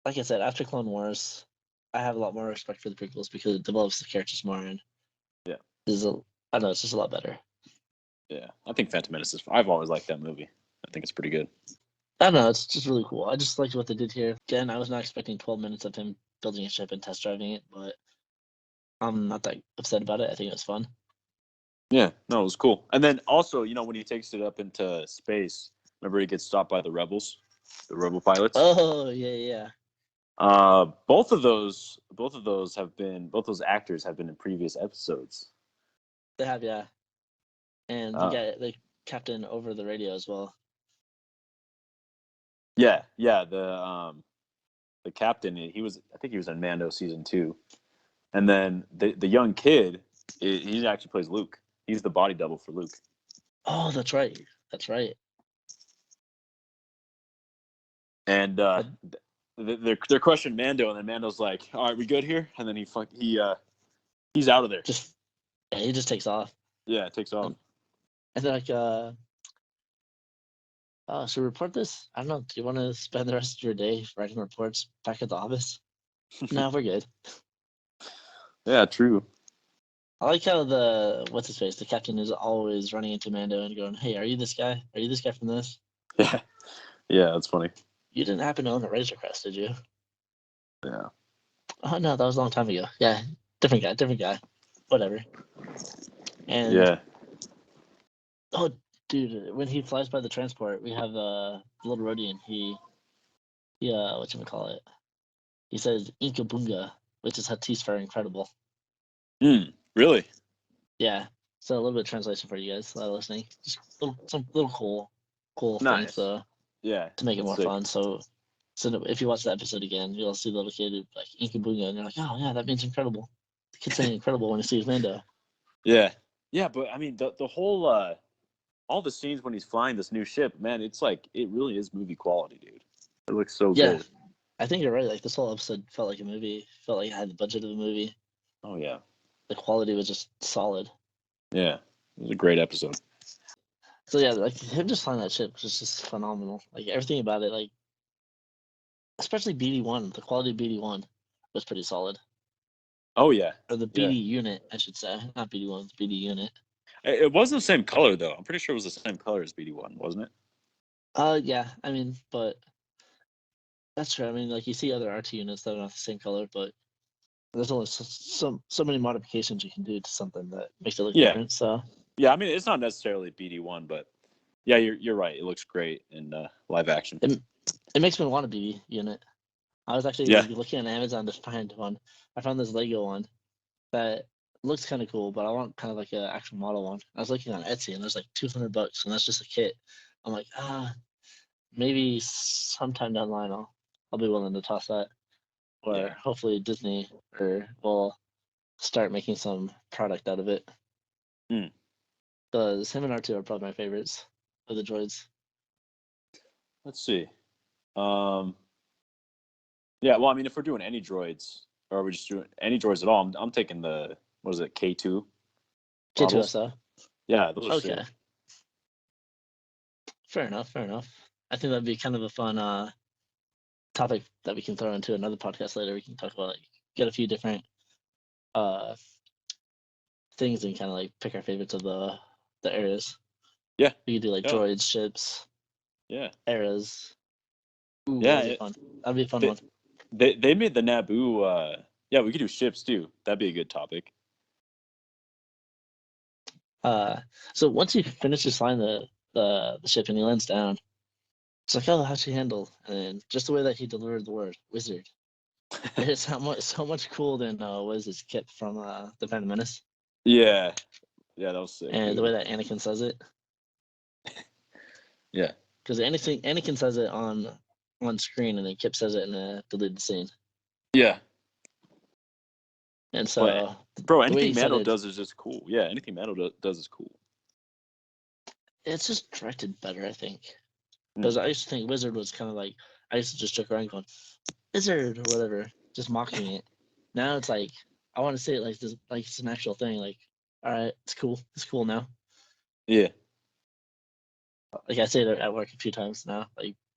like I said, after Clone Wars, I have a lot more respect for the prequels because it develops the characters more and Yeah. is a. I don't know, it's just a lot better. Yeah. I think Phantom Menace is. I've always liked that movie. I think it's pretty good. I don't know, it's just really cool. I just liked what they did here. Again, I was not expecting 12 minutes of him building a ship and test driving it, but I'm not that upset about it. I think it was fun. Yeah. No, it was cool. And then also, when he takes it up into space, remember he gets stopped by the rebels, the rebel pilots. Oh yeah. Both those actors have been in previous episodes. They have, yeah. And Uh, the captain over the radio as well. yeah. The captain, I think he was in Mando season 2. And then the young kid, he actually plays Luke. He's the body double for Luke. Oh, that's right. That's right. And they're questioning Mando, and then Mando's like, "All right, we good here?" And then he's out of there. He just takes off. Yeah, it takes off. And they're like, should we report this? I don't know. Do you want to spend the rest of your day writing reports back at the office? No, we're good. Yeah, true. I like how what's his face? The captain is always running into Mando and going, "Hey, are you this guy? Are you this guy from this? Yeah, yeah, that's funny. You didn't happen to own a Razor Crest, did you?" Yeah, Oh no, that was a long time ago. Yeah, different guy. Whatever. And yeah, oh, dude, when he flies by the transport, we have little Rodian. He whatchamacallit? He says Inka Bunga, which is Hatise for incredible. really? Yeah. So a little bit of translation for you guys that are listening. Just some little cool things Nice. Yeah, to make it that's more sick. fun. So if you watch the episode again, you'll see the little kid like Inka Bunga, and you're like, oh yeah, that means incredible. The kid's saying incredible when he sees Mando. Yeah, yeah, but I mean the whole all the scenes when he's flying this new ship, man, it's like it really is movie quality, dude. It looks so Yeah, good. I think you're right. Like this whole episode felt like a movie. Felt like it had the budget of a movie. Oh yeah, The quality was just solid. yeah, it was a great episode. So yeah, like him just flying that ship was just phenomenal. Like everything about it, like especially BD1, the quality of BD1 was pretty solid. Oh yeah, Or the yeah. BD unit, I should say, not BD1, the BD unit. It wasn't the same color though. I'm pretty sure it was the same color as BD1, wasn't it? Yeah, I mean, but that's true. I mean, like you see other RT units that are not the same color, but there's only so many modifications you can do to something that makes it look Yeah, different. So yeah. I mean, it's not necessarily BD1, but Yeah, you're right. It looks great in live action. It makes me want to be in it. I was actually Yeah. looking on Amazon to find one. I found this Lego one that looks kind of cool, but I want kind of like an actual model one. I was looking on Etsy and there's like $200, and that's just a kit. I'm like, maybe sometime down the line I'll be willing to toss that, or Yeah. hopefully Disney will start making some product out of it. Hmm. Because him and R2 are probably my favorites of the droids. Let's see. Yeah, well, I mean, if we're doing any droids, or are we just doing any droids at all, I'm taking the, what is it, K2 models? K2SO. Yeah, those are Okay. sick. Fair enough. I think that'd be kind of a fun topic that we can throw into another podcast later. We can talk about get a few different uh things and kind of pick our favorites of the eras. Yeah. We could do droids, ships, Yeah. eras. Ooh, Yeah. that'd be fun. That'd be a fun they, one. they made the Naboo. Yeah, we could do ships too. That'd be a good topic. So once you finish just flying the ship and he lands down, it's like, oh, how'd she handle? And then just the way that he delivered the word wizard. It's so much cooler than was his Kip from the Phantom Menace. Yeah. Yeah, that was sick. And dude. the way that Anakin says it. Yeah. Because Anakin says it on screen, and then Kip says it in a deleted scene. Yeah. And so, bro, the way anything he said Mando it, does is just cool. Yeah, anything Mando does is cool. it's just directed better, I think. Hmm. Because I used to think Wizard was kind of I used to just joke around going, Wizard, or whatever, just mocking it. Now it's I want to say it like this, like it's an actual thing. All right, it's cool. It's cool now. Yeah. I say it at work a few times now.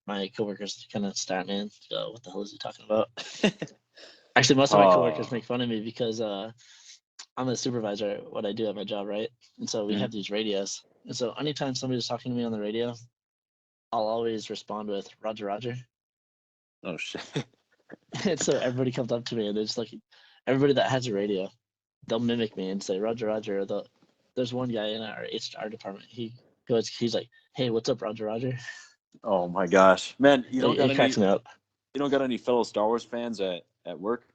My coworkers kind of start me and go, "What the hell is he talking about?" Actually, most of my coworkers make fun of me because I'm a supervisor at what I do at my job, right? And so we have these radios. And so anytime somebody's talking to me on the radio, I'll always respond with "Roger, Roger." Oh shit. And so everybody comes up to me and they're just everybody that has a radio, they'll mimic me and say "Roger, Roger." There's one guy in our HR department. He's like, "Hey, what's up, Roger, Roger?" Oh my gosh, man! You don't got It cracks me up. You don't got any fellow Star Wars fans at work?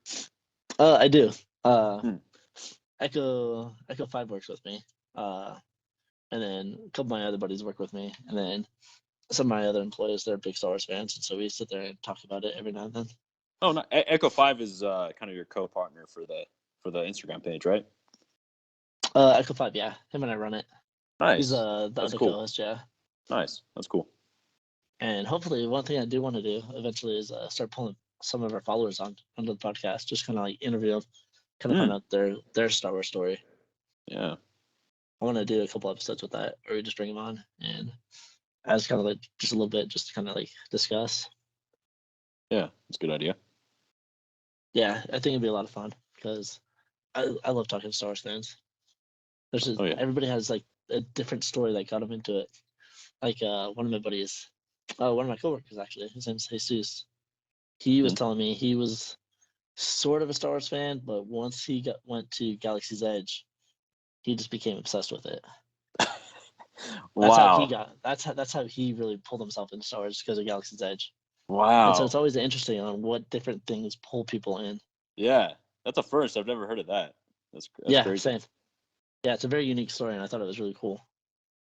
I do. Hmm. Echo 5 works with me. And then a couple of my other buddies work with me, and then some of my other employees, they're big Star Wars fans, and so we sit there and talk about it every now and then. Oh, no, Echo 5 is kind of your co-partner for the Instagram page, right? Echo 5, yeah, him and I run it. Nice. He's the That's other cool. co-host, yeah. Nice. That's cool. And hopefully, one thing I do want to do eventually is start pulling some of our followers onto the podcast, just kind of interview them, kind of find out their Star Wars story. Yeah. I want to do a couple episodes with that, or we just bring them on and as kind of just a little bit, just to kind of discuss. Yeah, that's a good idea. Yeah, I think it'd be a lot of fun because I love talking to Star Wars fans. There's everybody has a different story that got them into it. One of my buddies, one of my coworkers actually, his name's Jesus. He was telling me he was sort of a Star Wars fan, but once he went to Galaxy's Edge, he just became obsessed with it. That's how he got. That's how he really pulled himself into Star Wars, because of Galaxy's Edge. Wow. And so it's always interesting on what different things pull people in. Yeah, that's a first. I've never heard of that. That's yeah, crazy. Same. Yeah, it's a very unique story, and I thought it was really cool.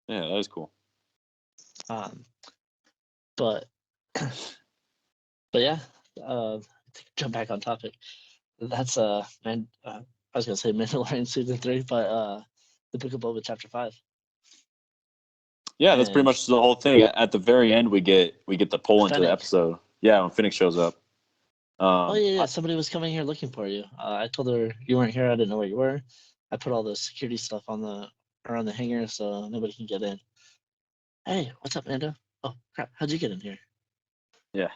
Yeah, that is cool. But yeah, to jump back on topic. That's I was gonna say Mandalorian season 3, but the Book of Boba chapter 5. Yeah, that's pretty much the whole thing. At the very end, we get the pull into the episode. Yeah, when Fennec shows up. Oh yeah, somebody was coming here looking for you. I told her you weren't here. I didn't know where you were. I put all the security stuff around the hangar so nobody can get in. Hey, what's up, Mando? Oh crap, how'd you get in here? Yeah.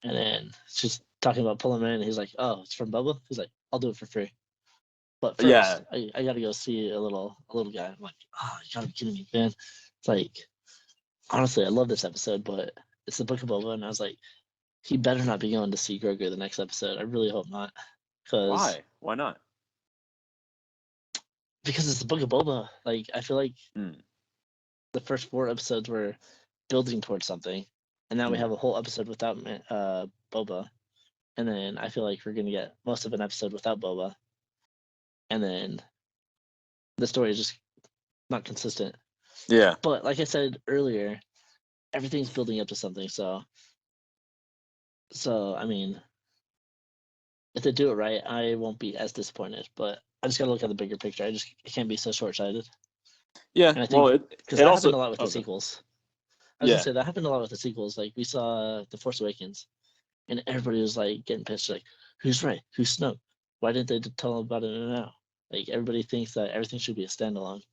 And then she's talking about pulling him in. And he's like, "Oh, it's from Boba." He's like, "I'll do it for free." But first, I gotta go see a little guy. I'm like, "Oh, you gotta be kidding me, man!" It's honestly, I love this episode, but it's the Book of Boba, and I was like, he better not be going to see Grogu the next episode. I really hope not. Why? Why not? Because it's the Book of Boba. I feel like the first 4 episodes were building towards something, and now we have a whole episode without Boba, and then I feel like we're gonna get most of an episode without Boba, and then the story is just not consistent. Yeah. But like I said earlier, everything's building up to something. So I mean, if they do it right, I won't be as disappointed. But I just gotta look at the bigger picture. I can't be so short sighted. Yeah. And I Well, think because it that also happened a lot with the okay. sequels. I was Yeah. gonna say that happened a lot with the sequels. Like we saw The Force Awakens, and everybody was like getting pissed, like, who's right? Who's Snoke? Why didn't they tell them about it now? Like everybody thinks that everything should be a standalone,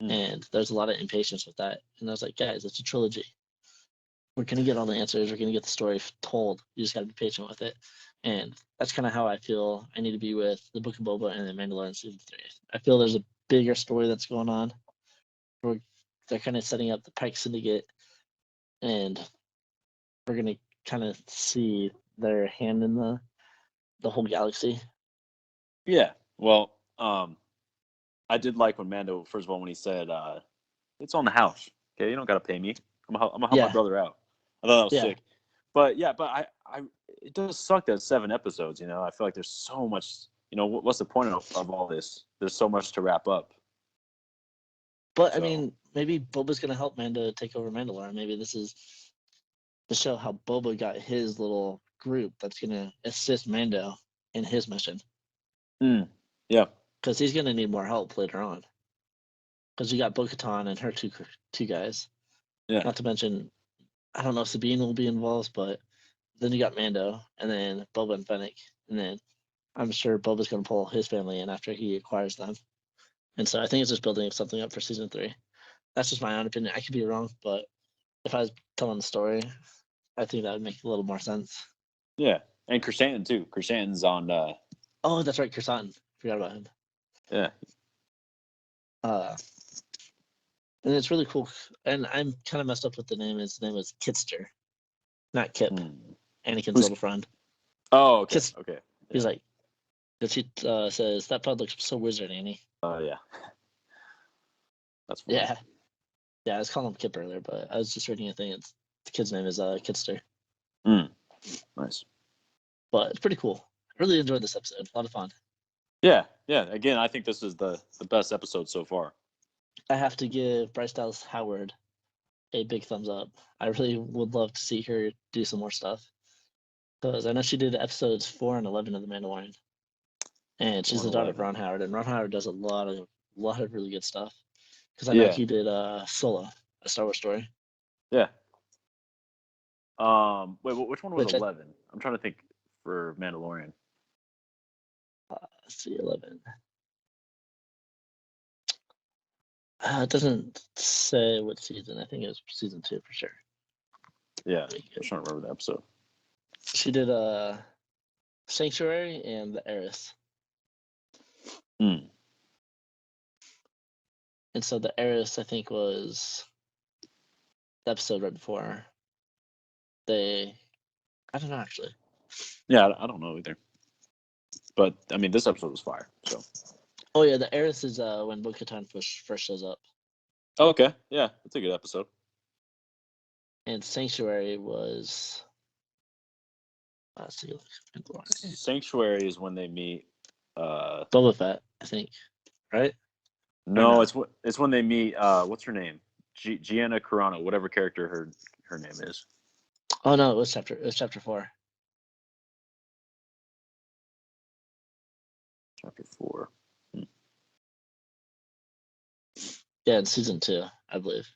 and there's a lot of impatience with that. And I was like, guys, it's a trilogy. We're gonna get all the answers. We're gonna get the story told. You just gotta be patient with it. And that's kind of how I feel I need to be with the Book of Boba and the Mandalorian season 3. I feel there's a bigger story that's going on. They're kind of setting up the Pike Syndicate, and we're gonna kind of see their hand in the whole galaxy. Yeah. Well, I did like when Mando, first of all, when he said, "It's on the house. Okay, you don't gotta pay me. I'm gonna help my brother out." I thought that was sick. But yeah, but it does suck that it's 7 episodes. You know, I feel like there's so much. You know, what's the point of all this? There's so much to wrap up. But I mean, maybe Boba's gonna help Mando take over Mandalore. Maybe this is to show how Boba got his little group that's gonna assist Mando in his mission. Yeah. Because he's gonna need more help later on. Because you got Bo-Katan and her two guys. Yeah. Not to mention, I don't know if Sabine will be involved, but then you got Mando, and then Boba and Fennec, and then I'm sure Boba's gonna pull his family in after he acquires them. And so I think it's just building something up for season 3. That's just my own opinion. I could be wrong, but if I was telling the story, I think that would make a little more sense. Yeah, and Chrysanthemum too. Chrysanthemum's on. Oh, that's right, Kirsan. Forgot about him. Yeah. And it's really cool. And I'm kind of messed up with the name. His name was Kitster, not Kip. Anakin's little friend. Oh, okay. Kits, Okay. He's like, because he says that pod looks so wizard, Annie. Yeah. That's funny. Yeah. I was calling him Kip earlier, but I was just reading a thing. The kid's name is Kitster. Nice. But it's pretty cool. I really enjoyed this episode. A lot of fun. Yeah. Again, I think this is the best episode so far. I have to give Bryce Dallas Howard a big thumbs up. I really would love to see her do some more stuff. Because I know she did episodes 4 and 11 of The Mandalorian. And she's the daughter of Ron Howard. And Ron Howard does a lot of really good stuff. Because I know he did Solo, a Star Wars story. Yeah. Wait, which one was 11? I'm trying to think for Mandalorian. Let's see, 11. It doesn't say what season. I think it was season 2 for sure. Yeah, I'm trying to remember the episode. She did Sanctuary and The Heiress. And so The Heiress, I think, was the episode right before I don't know, actually. Yeah, I don't know either. But, I mean, this episode was fire, so. Oh, yeah, The Heiress is when Bo-Katan first shows up. Oh, okay. Yeah, it's a good episode. And Sanctuary was... Sanctuary is when they meet... Boba Fett, I think. Right? No, it's when they meet... what's her name? Gianna Carano, whatever character her name is. Oh, no, it was chapter 4. Chapter 4. Yeah, in season 2, I believe.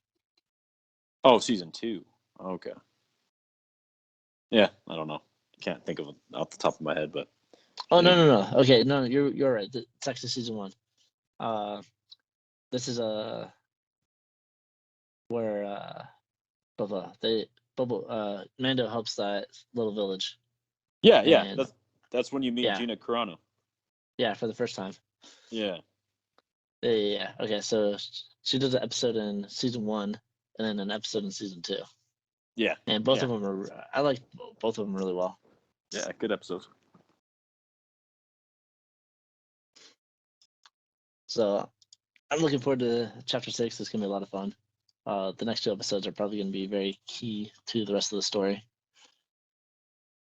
Oh, season 2. Okay. Yeah, I don't know. Can't think of it off the top of my head, but. Oh, no. Okay, no, you're right. It's actually season 1. This is where Mando helps that little village. Yeah. And that's when you meet Gina Carano. Yeah, for the first time. Yeah. Yeah. Okay, so she did an episode in season 1 and then an episode in season 2. Yeah. And both of them I like both of them really well. Yeah, good episodes. So I'm looking forward to chapter 6. It's gonna be a lot of fun. the next 2 episodes are probably going to be very key to the rest of the story.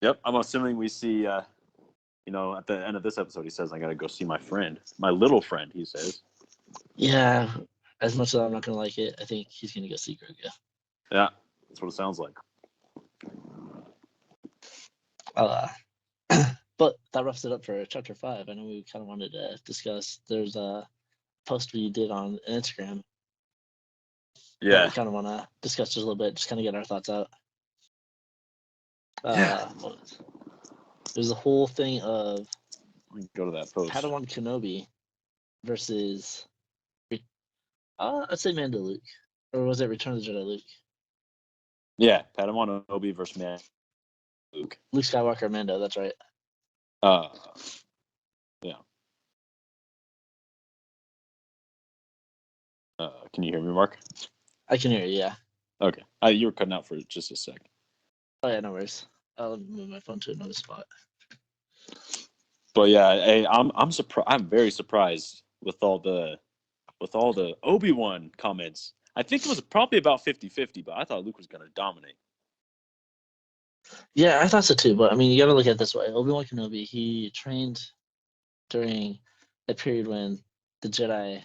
Yep, I'm assuming we see. At the end of this episode, he says, "I gotta go see my friend, my little friend." He says. Yeah, as much as I'm not going to like it, I think he's going to go see Grogu. Yeah, that's what it sounds like. But that wraps it up for chapter 5. I know we kind of wanted to discuss. There's a post we did on Instagram that Yeah. we kind of want to discuss just a little bit, just kind of get our thoughts out. Yeah. There's the whole thing of Let me go to that post. Padawan Kenobi versus, I'd say Mando Luke, or was it Return of the Jedi Luke? Yeah, Padawan Kenobi versus Luke. Luke Skywalker, Mando. That's right. Yeah. Can you hear me, Mark? I can hear you. Yeah. Okay. You were cutting out for just a sec. Oh yeah, no worries. I'll move my phone to another spot. But yeah, hey, I'm surprised. I'm very surprised with all the Obi-Wan comments. I think it was probably about 50-50, but I thought Luke was going to dominate. Yeah, I thought so too. But I mean, you got to look at it this way. Obi-Wan Kenobi, he trained during a period when the Jedi,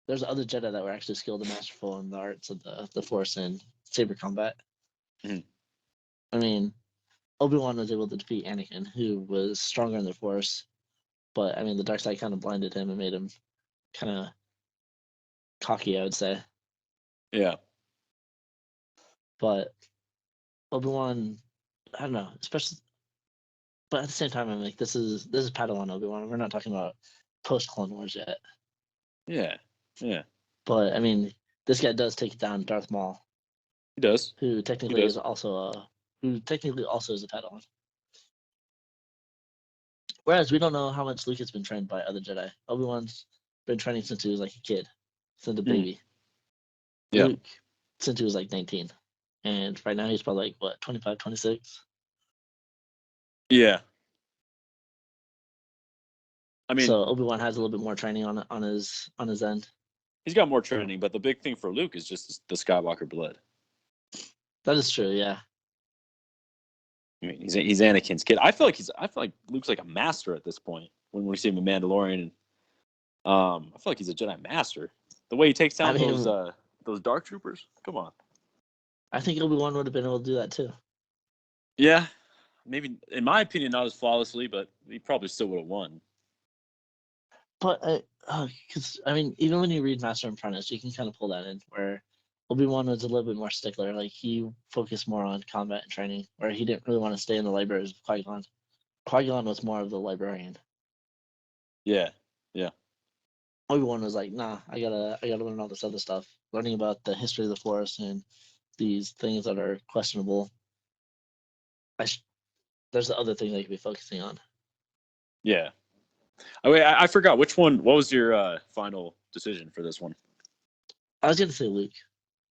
there's other Jedi that were actually skilled and masterful in the arts of the Force and saber combat. Mm-hmm. I mean, Obi-Wan was able to defeat Anakin, who was stronger in the Force, but I mean, the dark side kind of blinded him and made him kind of cocky, I would say. Yeah. But Obi-Wan, I don't know, especially. But at the same time, I'm like, this is Padawan Obi-Wan. We're not talking about post Clone Wars yet. Yeah. Yeah. But I mean, this guy does take down Darth Maul. He does. Who technically is also is a Padawan. Whereas we don't know how much Luke has been trained by other Jedi. Obi-Wan's been training since he was like a kid, since a baby. Yeah. Luke since he was like 19. And right now he's probably like, what, 25, 26? Yeah. I mean, so Obi-Wan has a little bit more training on his end. He's got more training, but the big thing for Luke is just the Skywalker blood. That is true, yeah. I mean, he's Anakin's kid. I feel like Luke's like a master at this point when we see him in Mandalorian. And, I feel like he's a Jedi master. The way he takes down those Dark Troopers. Come on. I think Obi-Wan would have been able to do that too. Yeah, maybe in my opinion, not as flawlessly, but he probably still would have won. But because I mean, even when you read Master and Apprentice, you can kind of pull that in where Obi-Wan was a little bit more stickler. Like he focused more on combat and training, where he didn't really want to stay in the libraries with Qui-Gon. Qui-Gon was more of the librarian. Yeah, yeah. Obi-Wan was like, nah, I gotta learn all this other stuff, learning about the history of the Force and these things that are questionable. There's the other thing that you could be focusing on. Yeah. Oh, wait, I forgot which one. What was your final decision for this one? I was gonna say Luke,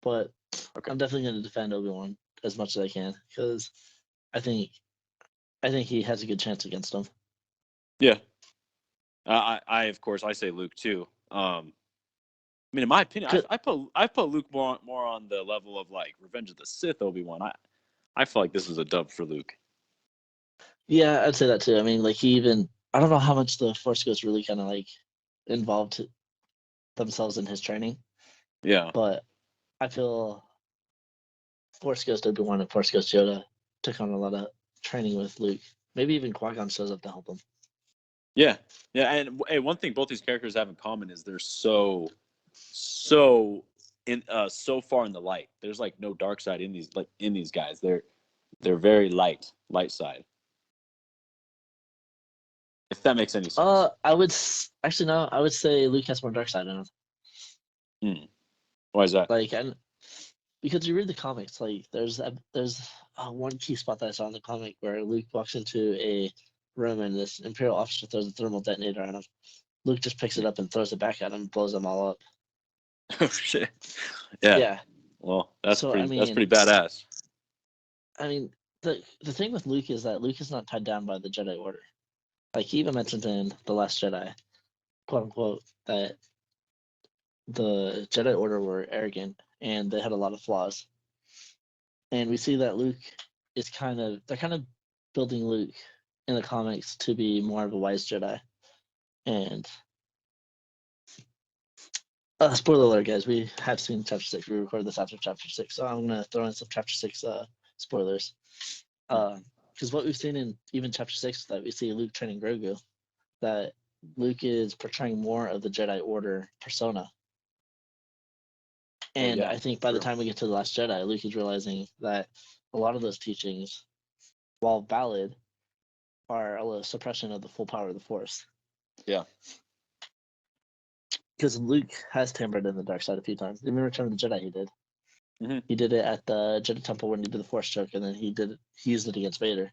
but Okay. I'm definitely gonna defend Obi-Wan as much as I can because I think he has a good chance against him. Yeah. I of course I say Luke too. I mean, in my opinion, I put Luke more on the level of like Revenge of the Sith Obi-Wan. I feel like this is a dub for Luke. Yeah, I'd say that too. I mean, like I don't know how much the Force Ghosts really kind of like involved themselves in his training. Yeah. But I feel Force Ghost Obi-Wan and Force Ghost Yoda took on a lot of training with Luke. Maybe even Qui-Gon shows up to help him. Yeah. Yeah. And hey, one thing both these characters have in common is they're so far in the light. There's like no dark side in these guys. They're very light side. If that makes any sense. I would actually no. I would say Luke has more dark side in him. Why is that? Like, and because you read the comics, like there's one key spot that I saw in the comic where Luke walks into a room and this Imperial officer throws a thermal detonator at him. Luke just picks it up and throws it back at him and blows them all up. Oh shit! Yeah. Yeah. Well, that's So, pretty badass. I mean, the thing with Luke is that Luke is not tied down by the Jedi Order. Like he even mentioned in The Last Jedi, quote unquote, that the Jedi Order were arrogant and they had a lot of flaws. And we see that Luke is they're kind of building Luke in the comics to be more of a wise Jedi. And spoiler alert, guys, we have seen Chapter 6. We recorded this after Chapter 6, so I'm going to throw in some Chapter 6 spoilers. Because what we've seen in even Chapter 6, that we see Luke training Grogu, that Luke is portraying more of the Jedi Order persona. And I think by the time we get to The Last Jedi, Luke is realizing that a lot of those teachings, while valid, are a suppression of the full power of the Force. Yeah. Because Luke has tampered in the dark side a few times. Even in Return of the Jedi, he did. Mm-hmm. He did it at the Jedi Temple when he did the Force choke, and then he used it against Vader.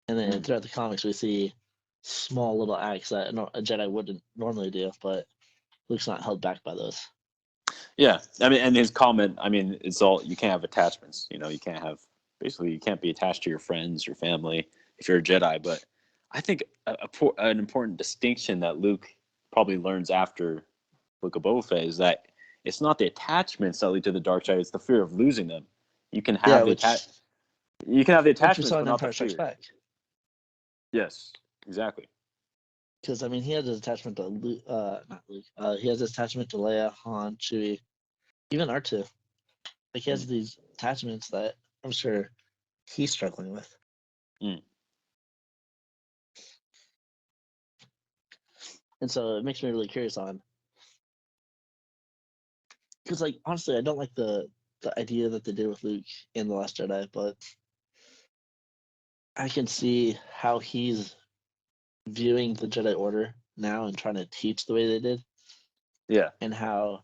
And then throughout the comics, we see small little acts that a Jedi wouldn't normally do, but Luke's not held back by those. Yeah, I mean, and his comment, I mean, it's all, you can't have attachments. You can't be attached to your friends, your family, if you're a Jedi. But I think an important distinction that Luke probably learns after Book of Boba Fett is that it's not the attachments that lead to the dark side; it's the fear of losing them. You can have the attachments, which we saw but in not the Empire Strikes fear. Back. Yes, exactly. Because I mean, he has his attachment to Luke, not Luke. He has his attachment to Leia, Han, Chewie, even R2. Like he has these attachments that I'm sure he's struggling with. And so it makes me really curious on, because like honestly, I don't like the idea that they did with Luke in The Last Jedi, but I can see how he's viewing the Jedi Order now and trying to teach the way they did. Yeah. And how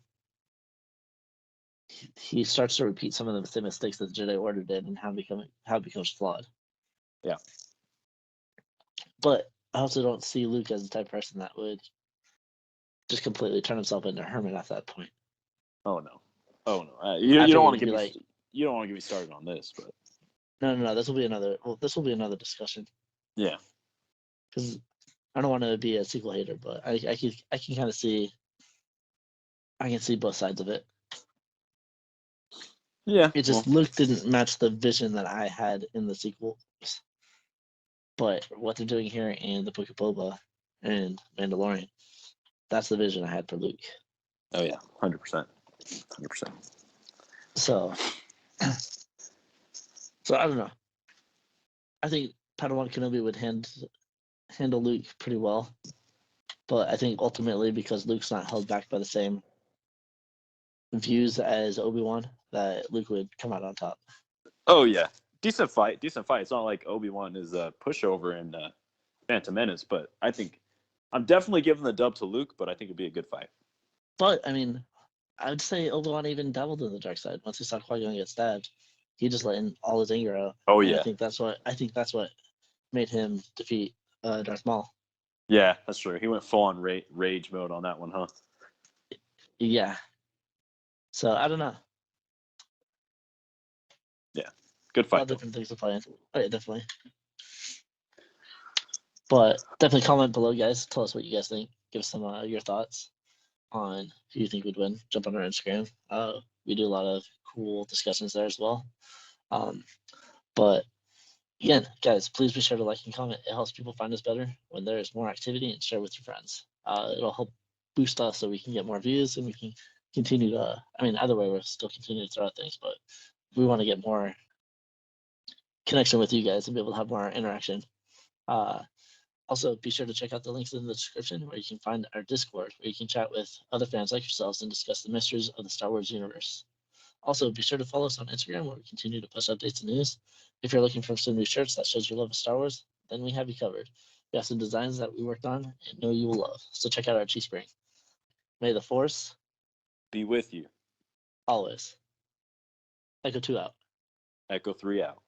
he starts to repeat some of the same mistakes that the Jedi Order did, and how it becomes flawed. Yeah. But I also don't see Luke as the type of person that would just completely turn himself into a hermit at that point. Oh no. You don't want to get me started on this, but no. This will be another discussion. Yeah. Because I don't want to be a sequel hater, but I can kind of see. I can see both sides of it. Yeah. It just Luke didn't match the vision that I had in the sequels. But what they're doing here in the Book of Boba and Mandalorian, that's the vision I had for Luke. Oh yeah, 100%. So I don't know. I think Padawan Kenobi would handle Luke pretty well, but I think ultimately because Luke's not held back by the same views as Obi-Wan, that Luke would come out on top. Oh yeah, decent fight. It's not like Obi-Wan is a pushover in Phantom Menace, but I think I'm definitely giving the dub to Luke, but I think it'd be a good fight. But I mean, I would say Obi-Wan even dabbled in the dark side. Once he saw Qui-Gon get stabbed, he just let in all his anger out. Oh and yeah, I think that's what made him defeat Darth Maul. Yeah, that's true. He went full on rage mode on that one, huh? Yeah. So I don't know. Yeah, good fight. All different things to play in. Oh yeah, definitely. But definitely comment below, guys. Tell us what you guys think. Give us some your thoughts on who you think would win. Jump on our Instagram. We do a lot of cool discussions there as well. But again, guys, please be sure to like and comment. It helps people find us better when there is more activity, and share with your friends. It'll help boost us so we can get more views and we can continue to. I mean, either way, we're still continuing to throw out things, but we want to get more connection with you guys and be able to have more interaction. Also, be sure to check out the links in the description where you can find our Discord, where you can chat with other fans like yourselves and discuss the mysteries of the Star Wars universe. Also, be sure to follow us on Instagram, where we continue to post updates and news. If you're looking for some new shirts that shows your love of Star Wars, then we have you covered. We have some designs that we worked on and know you will love, so check out our Teespring. May the Force be with you. always. Echo 2 out. Echo 3 out.